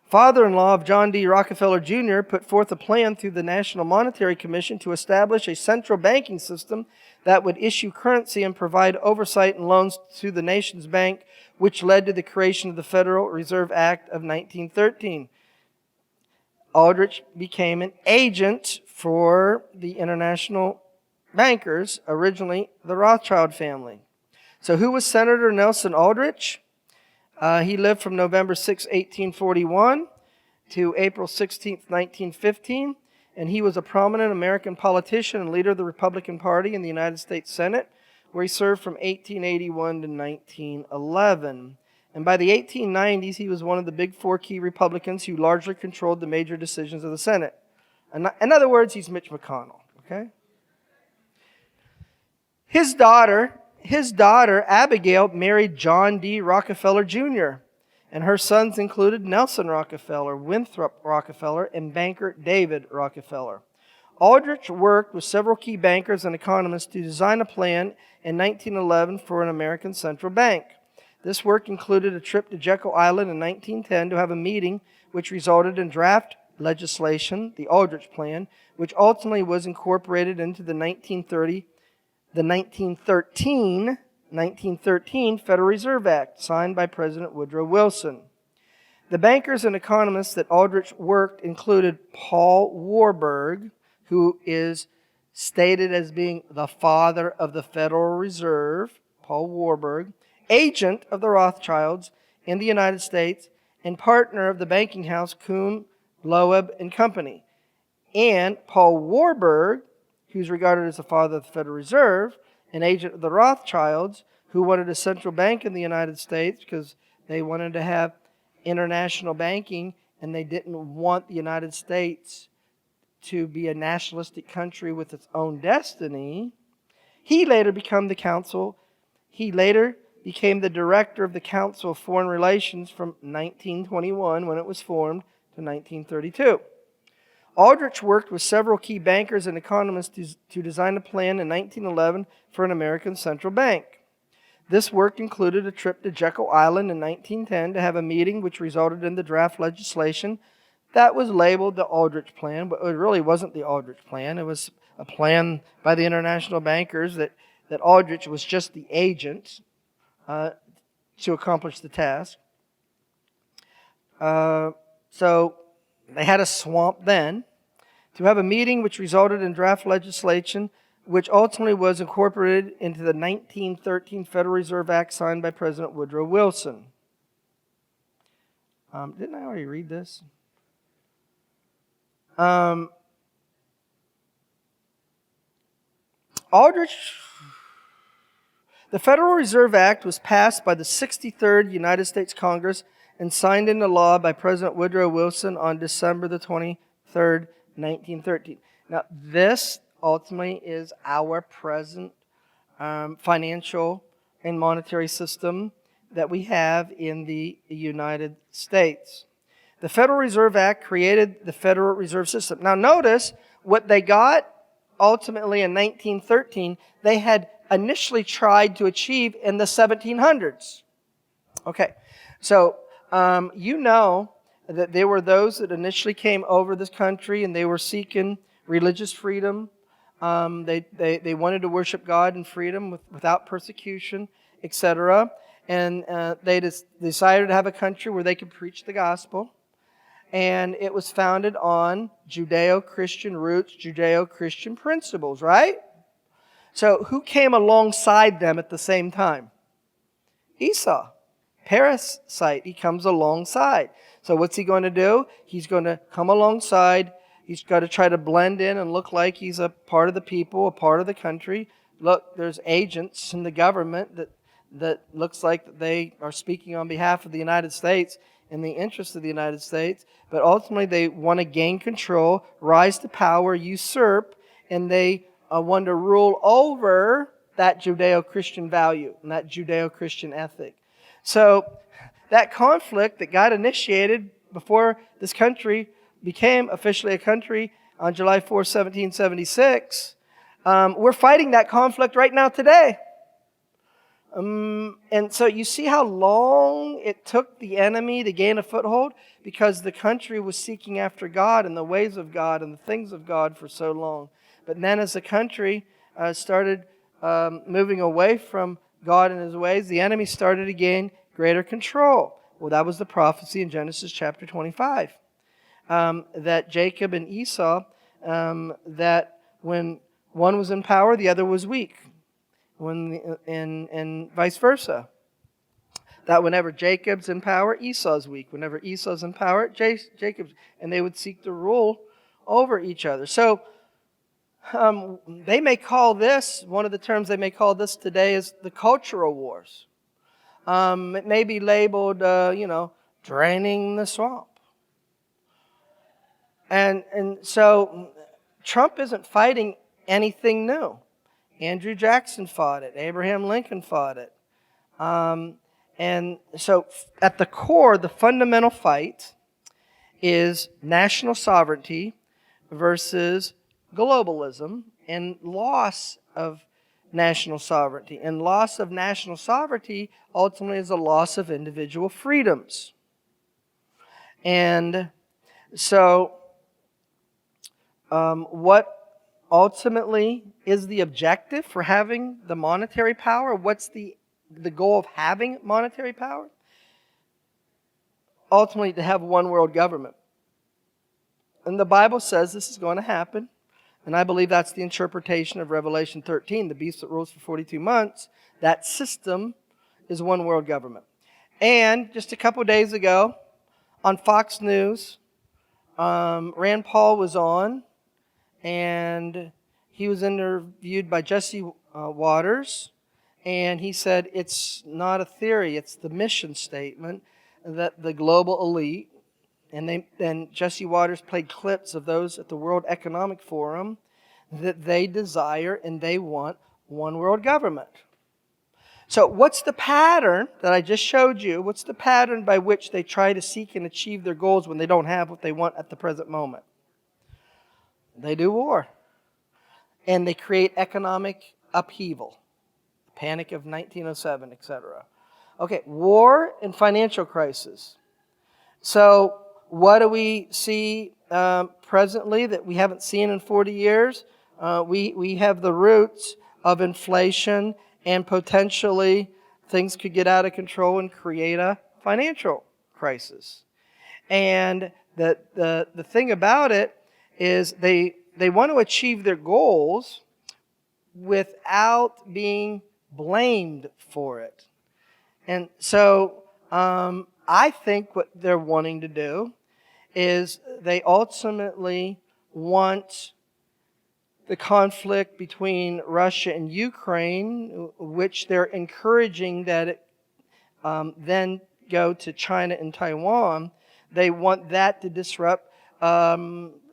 father-in-law of John D. Rockefeller Jr., put forth a plan through the National Monetary Commission to establish a central banking system that would issue currency and provide oversight and loans to the nation's bank, which led to the creation of the Federal Reserve Act of 1913. Aldrich became an agent for the international bankers, originally the Rothschild family. So who was Senator Nelson Aldrich? He lived from November 6, 1841 to April 16, 1915, and he was a prominent American politician and leader of the Republican Party in the United States Senate, where he served from 1881 to 1911. And by the 1890s, he was one of the big four key Republicans who largely controlled the major decisions of the Senate. In other words, he's Mitch McConnell, okay? His daughter, Abigail, married John D. Rockefeller Jr., and her sons included Nelson Rockefeller, Winthrop Rockefeller, and banker David Rockefeller. Aldrich worked with several key bankers and economists to design a plan in 1911 for an American central bank. This work included a trip to Jekyll Island in 1910 to have a meeting which resulted in draft legislation, the Aldrich Plan, which ultimately was incorporated into the 1913 Federal Reserve Act, signed by President Woodrow Wilson. The bankers and economists that Aldrich worked included Paul Warburg, who is stated as being the father of the Federal Reserve, Paul Warburg, agent of the Rothschilds in the United States, and partner of the banking house Kuhn, Loeb and Company. And Paul Warburg, who's regarded as the father of the Federal Reserve, an agent of the Rothschilds, who wanted a central bank in the United States because they wanted to have international banking and they didn't want the United States to be a nationalistic country with its own destiny. He later became the director of the Council of Foreign Relations from 1921, when it was formed, to 1932. Aldrich worked with several key bankers and economists to design a plan in 1911 for an American central bank. This work included a trip to Jekyll Island in 1910 to have a meeting which resulted in the draft legislation that was labeled the Aldrich Plan, but it really wasn't the Aldrich Plan. It was a plan by the international bankers that Aldrich was just the agent to accomplish the task. So they had a swamp then to have a meeting which resulted in draft legislation which ultimately was incorporated into the 1913 Federal Reserve Act signed by President Woodrow Wilson. Didn't I already read this? Aldrich, The Federal Reserve Act was passed by the 63rd United States Congress and signed into law by President Woodrow Wilson on December the 23rd, 1913. Now, this ultimately is our present financial and monetary system that we have in the United States. The Federal Reserve Act created the Federal Reserve System. Now, notice what they got ultimately in 1913, they had initially tried to achieve in the 1700s. Okay, so you know that there were those that initially came over this country and they were seeking religious freedom. They wanted to worship God in freedom without persecution, etc. And they decided to have a country where they could preach the gospel. And it was founded on Judeo-Christian roots, Judeo-Christian principles, right? So who came alongside them at the same time? Esau. Parasite. He comes alongside. So what's he going to do? He's going to come alongside. He's got to try to blend in and look like he's a part of the people, a part of the country. Look, there's agents in the government that looks like they are speaking on behalf of the United States in the interest of the United States. But ultimately they want to gain control, rise to power, usurp, and they want to rule over that Judeo-Christian value and that Judeo-Christian ethic. So that conflict that got initiated before this country became officially a country on July 4, 1776, we're fighting that conflict right now today. And so you see how long it took the enemy to gain a foothold? Because the country was seeking after God and the ways of God and the things of God for so long. But then as the country started moving away from God and His ways, the enemy started to gain greater control. Well, that was the prophecy in Genesis chapter 25. That Jacob and Esau, that when one was in power, the other was weak. And vice versa. That whenever Jacob's in power, Esau's weak. Whenever Esau's in power, Jacob's. And they would seek to rule over each other. So they may call this, one of the terms they may call this today is the cultural wars. It may be labeled, draining the swamp. And so Trump isn't fighting anything new. Andrew Jackson fought it. Abraham Lincoln fought it. And so at the core, the fundamental fight is national sovereignty versus globalism and loss of national sovereignty. And loss of national sovereignty ultimately is a loss of individual freedoms. And so what ultimately is the objective for having the monetary power? What's the goal of having monetary power? Ultimately, to have one world government. And the Bible says this is going to happen. And I believe that's the interpretation of Revelation 13, the beast that rules for 42 months. That system is one world government. And just a couple days ago, on Fox News, Rand Paul was on, and he was interviewed by Jesse Waters, and he said it's not a theory, it's the mission statement that the global elite, and then Jesse Waters played clips of those at the World Economic Forum, that they desire and they want one world government. So what's the pattern that I just showed you? What's the pattern by which they try to seek and achieve their goals when they don't have what they want at the present moment? They do war. And they create economic upheaval. Panic of 1907, etc. Okay, war and financial crisis. So what do we see presently that we haven't seen in 40 years? We have the roots of inflation, and potentially things could get out of control and create a financial crisis. And the thing about it is they want to achieve their goals without being blamed for it. And so I think what they're wanting to do is they ultimately want the conflict between Russia and Ukraine, which they're encouraging that it then go to China and Taiwan. They want that to disrupt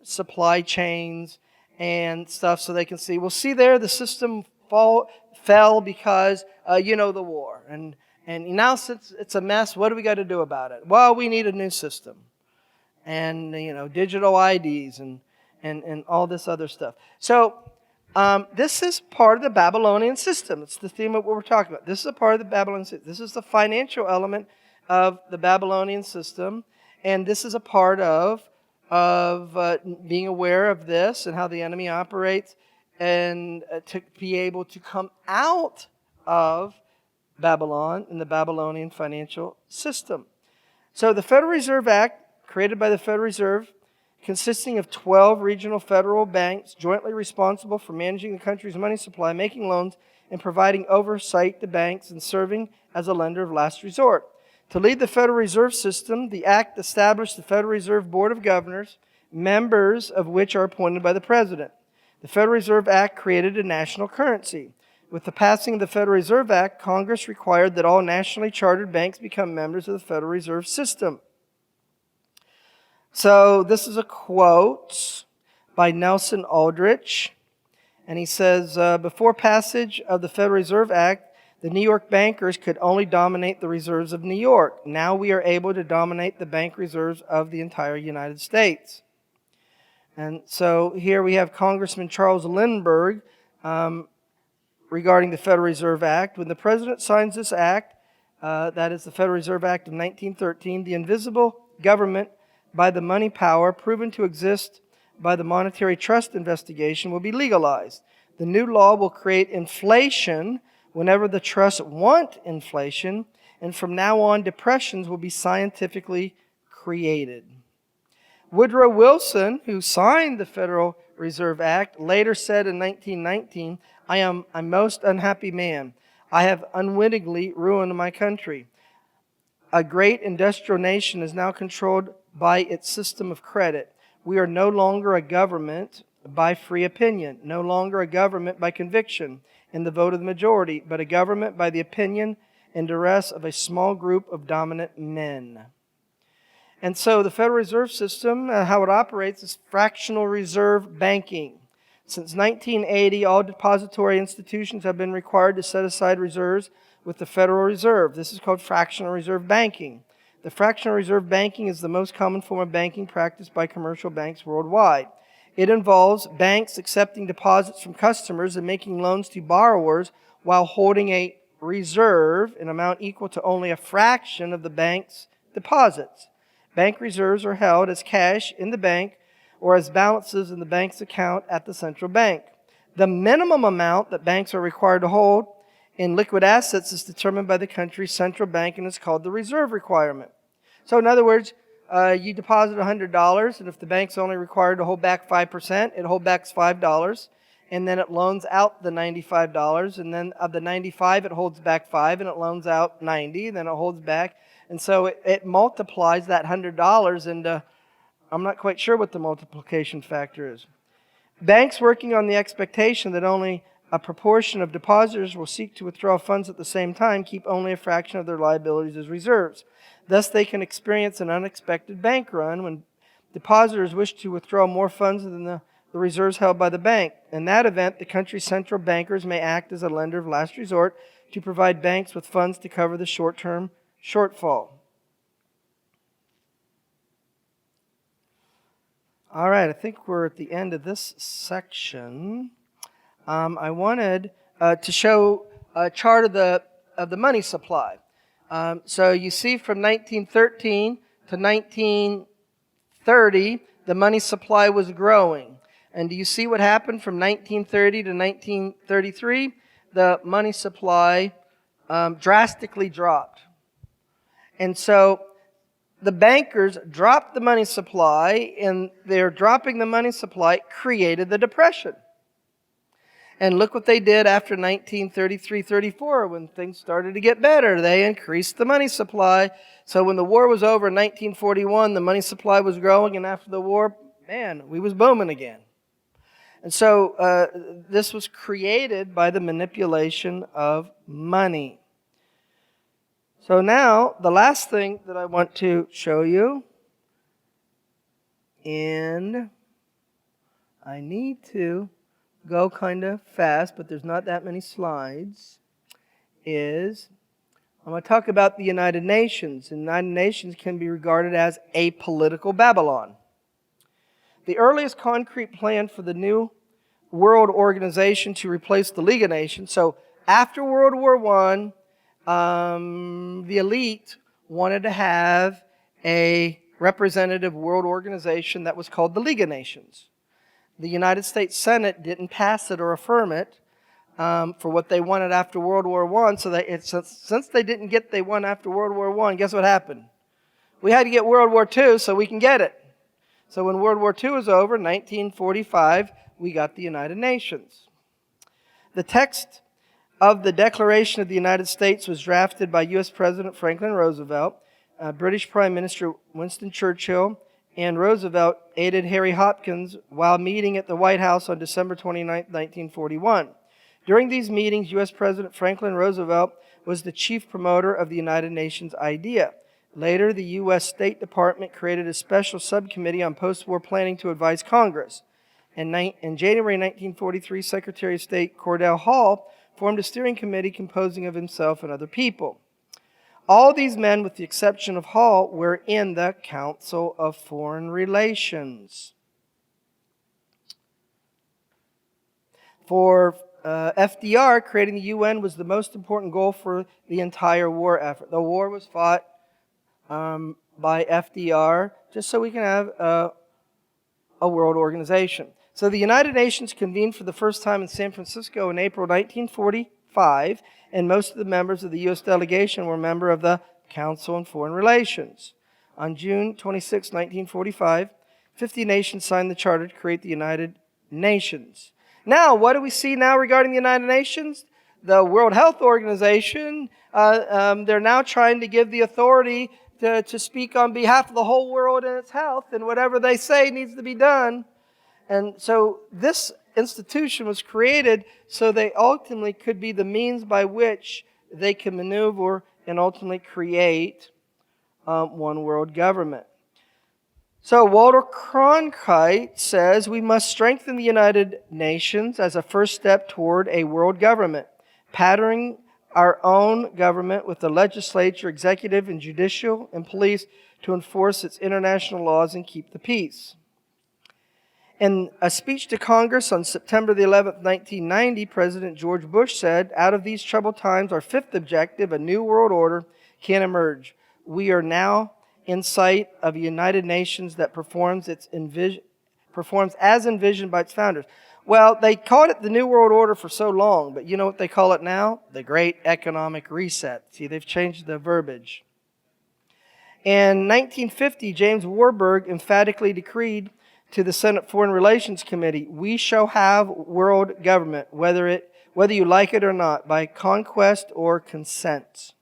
supply chains and stuff so they can see, well, see there, the system fell because, the war. And now since it's a mess, what do we got to do about it? Well, we need a new system. And, digital IDs and all this other stuff. So this is part of the Babylonian system. It's the theme of what we're talking about. This is a part of the Babylonian system. This is the financial element of the Babylonian system. And this is a part of being aware of this and how the enemy operates and to be able to come out of Babylon and the Babylonian financial system. So the Federal Reserve Act, created by the Federal Reserve, consisting of 12 regional federal banks jointly responsible for managing the country's money supply, making loans, and providing oversight to banks and serving as a lender of last resort. To lead the Federal Reserve System, the Act established the Federal Reserve Board of Governors, members of which are appointed by the President. The Federal Reserve Act created a national currency. With the passing of the Federal Reserve Act, Congress required that all nationally chartered banks become members of the Federal Reserve System. So this is a quote by Nelson Aldrich, and he says, before passage of the Federal Reserve Act, the New York bankers could only dominate the reserves of New York. Now we are able to dominate the bank reserves of the entire United States. And so here we have Congressman Charles Lindbergh regarding the Federal Reserve Act. When the President signs this act, that is the Federal Reserve Act of 1913, the invisible government by the money power proven to exist by the monetary trust investigation will be legalized. The new law will create inflation whenever the trusts want inflation, and from now on, depressions will be scientifically created. Woodrow Wilson, who signed the Federal Reserve Act, later said in 1919, I am a most unhappy man. I have unwittingly ruined my country. A great industrial nation is now controlled by its system of credit. We are no longer a government by free opinion, no longer a government by conviction in the vote of the majority, but a government by the opinion and duress of a small group of dominant men. And so the Federal Reserve System, how it operates, is fractional reserve banking. Since 1980, all depository institutions have been required to set aside reserves with the Federal Reserve. This is called fractional reserve banking. The fractional reserve banking is the most common form of banking practiced by commercial banks worldwide. It involves banks accepting deposits from customers and making loans to borrowers while holding a reserve, an amount equal to only a fraction of the bank's deposits. Bank reserves are held as cash in the bank or as balances in the bank's account at the central bank. The minimum amount that banks are required to hold in liquid assets is determined by the country's central bank and is called the reserve requirement. So in other words, you deposit $100, and if the bank's only required to hold back 5%, it holds back $5, and then it loans out the $95, and then of the 95, it holds back 5, and it loans out 90, and then it holds back. And so it multiplies that $100 into, I'm not quite sure what the multiplication factor is. Banks working on the expectation that only a proportion of depositors will seek to withdraw funds at the same time keep only a fraction of their liabilities as reserves. Thus, they can experience an unexpected bank run when depositors wish to withdraw more funds than the reserves held by the bank. In that event, the country's central bankers may act as a lender of last resort to provide banks with funds to cover the short-term shortfall. All right, I think we're at the end of this section. I wanted to show a chart of the money supply. So you see from 1913 to 1930, the money supply was growing. And do you see what happened from 1930 to 1933? The money supply drastically dropped. And so the bankers dropped the money supply, and their dropping the money supply created the Depression. And look what they did after 1933-34 when things started to get better. They increased the money supply. So when the war was over in 1941, the money supply was growing, and after the war, man, we was booming again. And so this was created by the manipulation of money. So now, the last thing that I want to show you, and I need to go kind of fast, but there's not that many slides, is I'm going to talk about the United Nations. And the United Nations can be regarded as a political Babylon. The earliest concrete plan for the new world organization to replace the League of Nations. So after World War I, the elite wanted to have a representative world organization that was called the League of Nations. The United States Senate didn't pass it or affirm it for what they wanted after World War I. So since they didn't get they won after World War I, guess what happened? We had to get World War II so we can get it. So when World War II was over, 1945, we got the United Nations. The text of the Declaration of the United States was drafted by U.S. President Franklin Roosevelt, British Prime Minister Winston Churchill, and Roosevelt aided Harry Hopkins while meeting at the White House on December 29, 1941. During these meetings, U.S. President Franklin Roosevelt was the chief promoter of the United Nations idea. Later, the U.S. State Department created a special subcommittee on post-war planning to advise Congress. In January 1943, Secretary of State Cordell Hull formed a steering committee composing of himself and other people. All these men, with the exception of Hull, were in the Council of Foreign Relations. For FDR, creating the UN was the most important goal for the entire war effort. The war was fought by FDR just so we can have a world organization. So the United Nations convened for the first time in San Francisco in April 1945, and most of the members of the U.S. delegation were members of the Council on Foreign Relations. On June 26, 1945, 50 nations signed the charter to create the United Nations. Now, what do we see now regarding the United Nations? The World Health Organization, they're now trying to give the authority to speak on behalf of the whole world and its health, and whatever they say needs to be done. And so this institution was created so they ultimately could be the means by which they can maneuver and ultimately create one world government. So Walter Cronkite says we must strengthen the United Nations as a first step toward a world government, patterning our own government with the legislature, executive, and judicial and police to enforce its international laws and keep the peace. In a speech to Congress on September the 11th, 1990, President George Bush said, "Out of these troubled times, our fifth objective, a new world order, can emerge. We are now in sight of a United Nations that performs as envisioned by its founders." Well, they called it the New World Order for so long, but you know what they call it now? The Great Economic Reset. See, they've changed the verbiage. In 1950, James Warburg emphatically decreed to the Senate Foreign Relations Committee, "We shall have world government, whether you like it or not, by conquest or consent."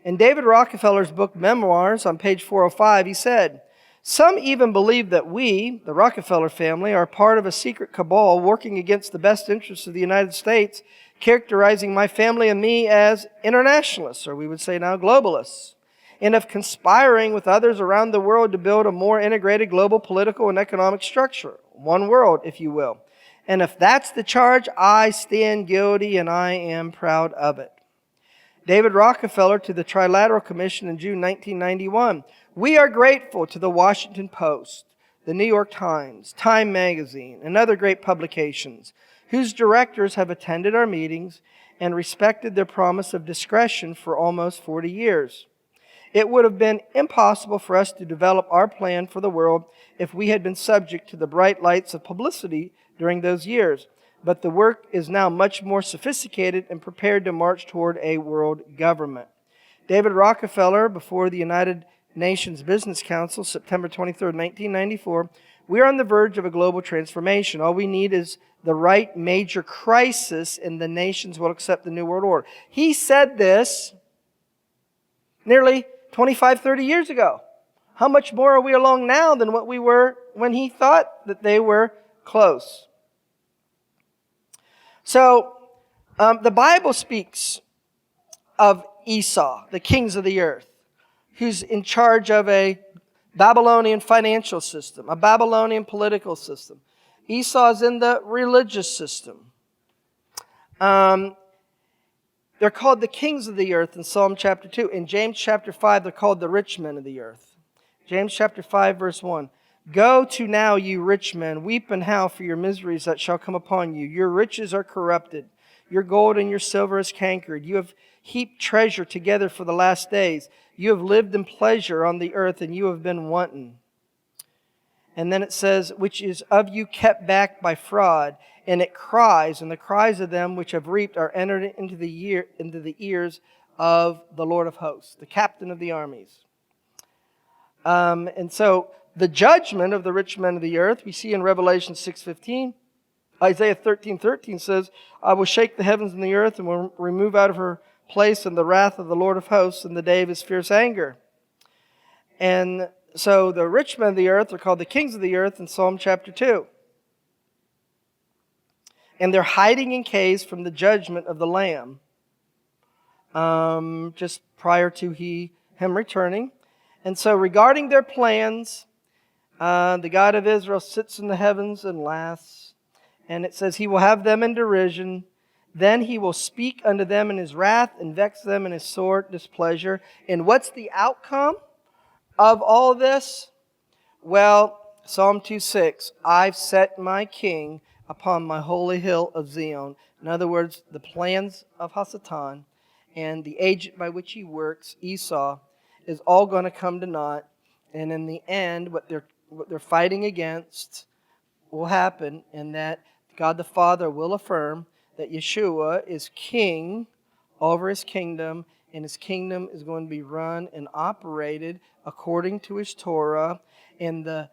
In David Rockefeller's book Memoirs, on page 405, he said, "Some even believe that we, the Rockefeller family, are part of a secret cabal working against the best interests of the United States, characterizing my family and me as internationalists, or we would say now globalists, and of conspiring with others around the world to build a more integrated global political and economic structure. One world, if you will. And if that's the charge, I stand guilty and I am proud of it." David Rockefeller to the Trilateral Commission in June 1991, "We are grateful to the Washington Post, the New York Times, Time Magazine, and other great publications, whose directors have attended our meetings and respected their promise of discretion for almost 40 years. It would have been impossible for us to develop our plan for the world if we had been subject to the bright lights of publicity during those years. But the work is now much more sophisticated and prepared to march toward a world government." David Rockefeller, before the United Nations Business Council, September 23, 1994, "We are on the verge of a global transformation. All we need is the right major crisis, and the nations will accept the New World Order." He said this nearly 25, 30 years ago. How much more are we along now than what we were when he thought that they were close? So, the Bible speaks of Esau, the kings of the earth, who's in charge of a Babylonian financial system, a Babylonian political system. Esau's in the religious system. They're called the kings of the earth in Psalm chapter 2. In James chapter 5, they're called the rich men of the earth. James chapter 5, verse 1. Go to now, you rich men, weep and howl for your miseries that shall come upon you. Your riches are corrupted. Your gold and your silver is cankered. You have heaped treasure together for the last days. You have lived in pleasure on the earth, and you have been wanton. And then it says, which is of you kept back by fraud, and it cries, and the cries of them which have reaped are entered into the ears of the Lord of hosts, the captain of the armies. And so the judgment of the rich men of the earth, we see in Revelation 6:15. Isaiah 13:13 says, I will shake the heavens and the earth and will remove out of her place in the wrath of the Lord of hosts in the day of his fierce anger. And so the rich men of the earth are called the kings of the earth in Psalm chapter 2. And they're hiding in caves from the judgment of the Lamb just prior to him returning. And so regarding their plans, the God of Israel sits in the heavens and laughs. And it says, he will have them in derision. Then he will speak unto them in his wrath and vex them in his sore displeasure. And what's the outcome of all this? Well, Psalm 2:6, I've set my king upon my holy hill of Zion. In other words, the plans of Hasatan and the agent by which he works, Esau, is all going to come to naught. And in the end, what they're fighting against will happen, in that God the Father will affirm that Yeshua is king over his kingdom, and his kingdom is going to be run and operated according to his Torah. And the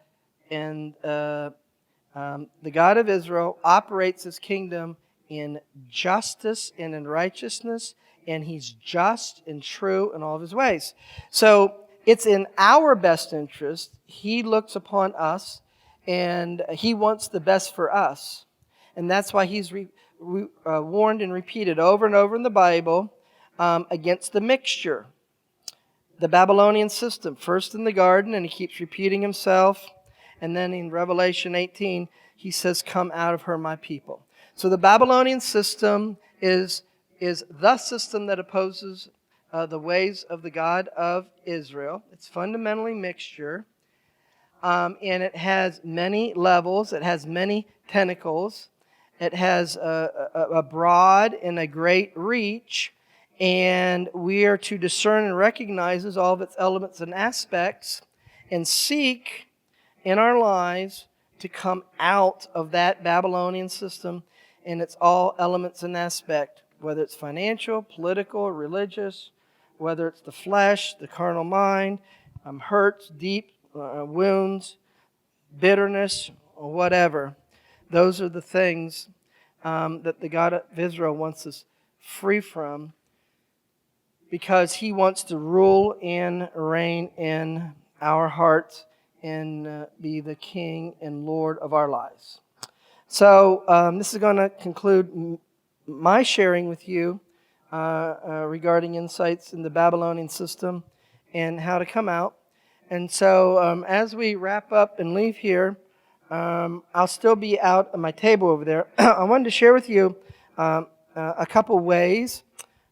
God of Israel operates his kingdom in justice and in righteousness, and he's just and true in all of his ways. So it's in our best interest. He looks upon us, and he wants the best for us. And that's why he's warned and repeated over and over in the Bible against the mixture. The Babylonian system, first in the garden, and he keeps repeating himself. And then in Revelation 18, he says, come out of her, my people. So the Babylonian system is the system that opposes the ways of the God of Israel. It's fundamentally mixture. And it has many levels. It has many tentacles. It has a broad and a great reach. And we are to discern and recognize all of its elements and aspects and seek in our lives to come out of that Babylonian system in its all elements and aspect, whether it's financial, political, religious, whether it's the flesh, the carnal mind, hurts, deep wounds, bitterness, or whatever. Those are the things that the God of Israel wants us free from, because he wants to rule and reign in our hearts and be the King and Lord of our lives. So this is going to conclude my sharing with you regarding insights in the Babylonian system and how to come out. And so as we wrap up and leave here, I'll still be out on my table over there. I wanted to share with you a couple ways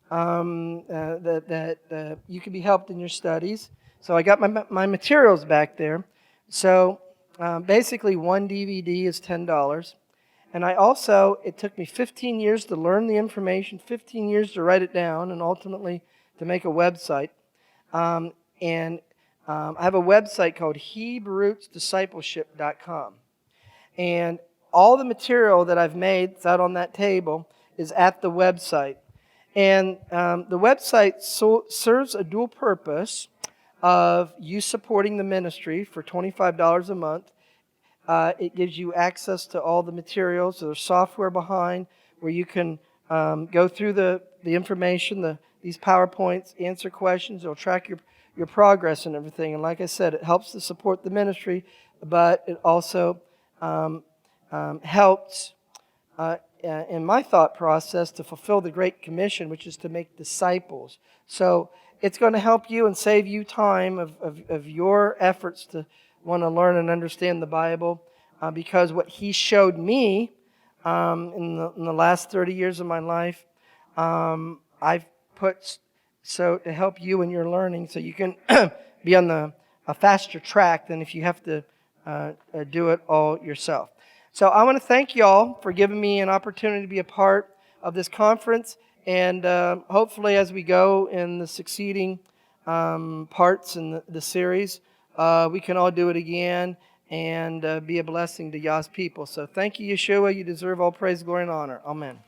that you can be helped in your studies. So I got my materials back there. So basically one DVD is $10. And I also, it took me 15 years to learn the information, 15 years to write it down, and ultimately to make a website. I have a website called HebrewRootsDiscipleship.com. And all the material that I've made that's out on that table is at the website. And the website serves a dual purpose of you supporting the ministry for $25 a month. It gives you access to all the materials. There's software behind where you can go through the information, these PowerPoints, answer questions. It'll track your progress and everything. And like I said, it helps to support the ministry, but it also helps in my thought process to fulfill the Great Commission, which is to make disciples. So it's going to help you and save you time of your efforts to want to learn and understand the Bible, because what He showed me in the last 30 years of my life, I've put so to help you in your learning, so you can be on a faster track than if you have to do it all yourself. So I want to thank y'all for giving me an opportunity to be a part of this conference, and hopefully as we go in the succeeding parts in the series, we can all do it again and be a blessing to Yah's people. So thank you, Yeshua. You deserve all praise, glory, and honor. Amen.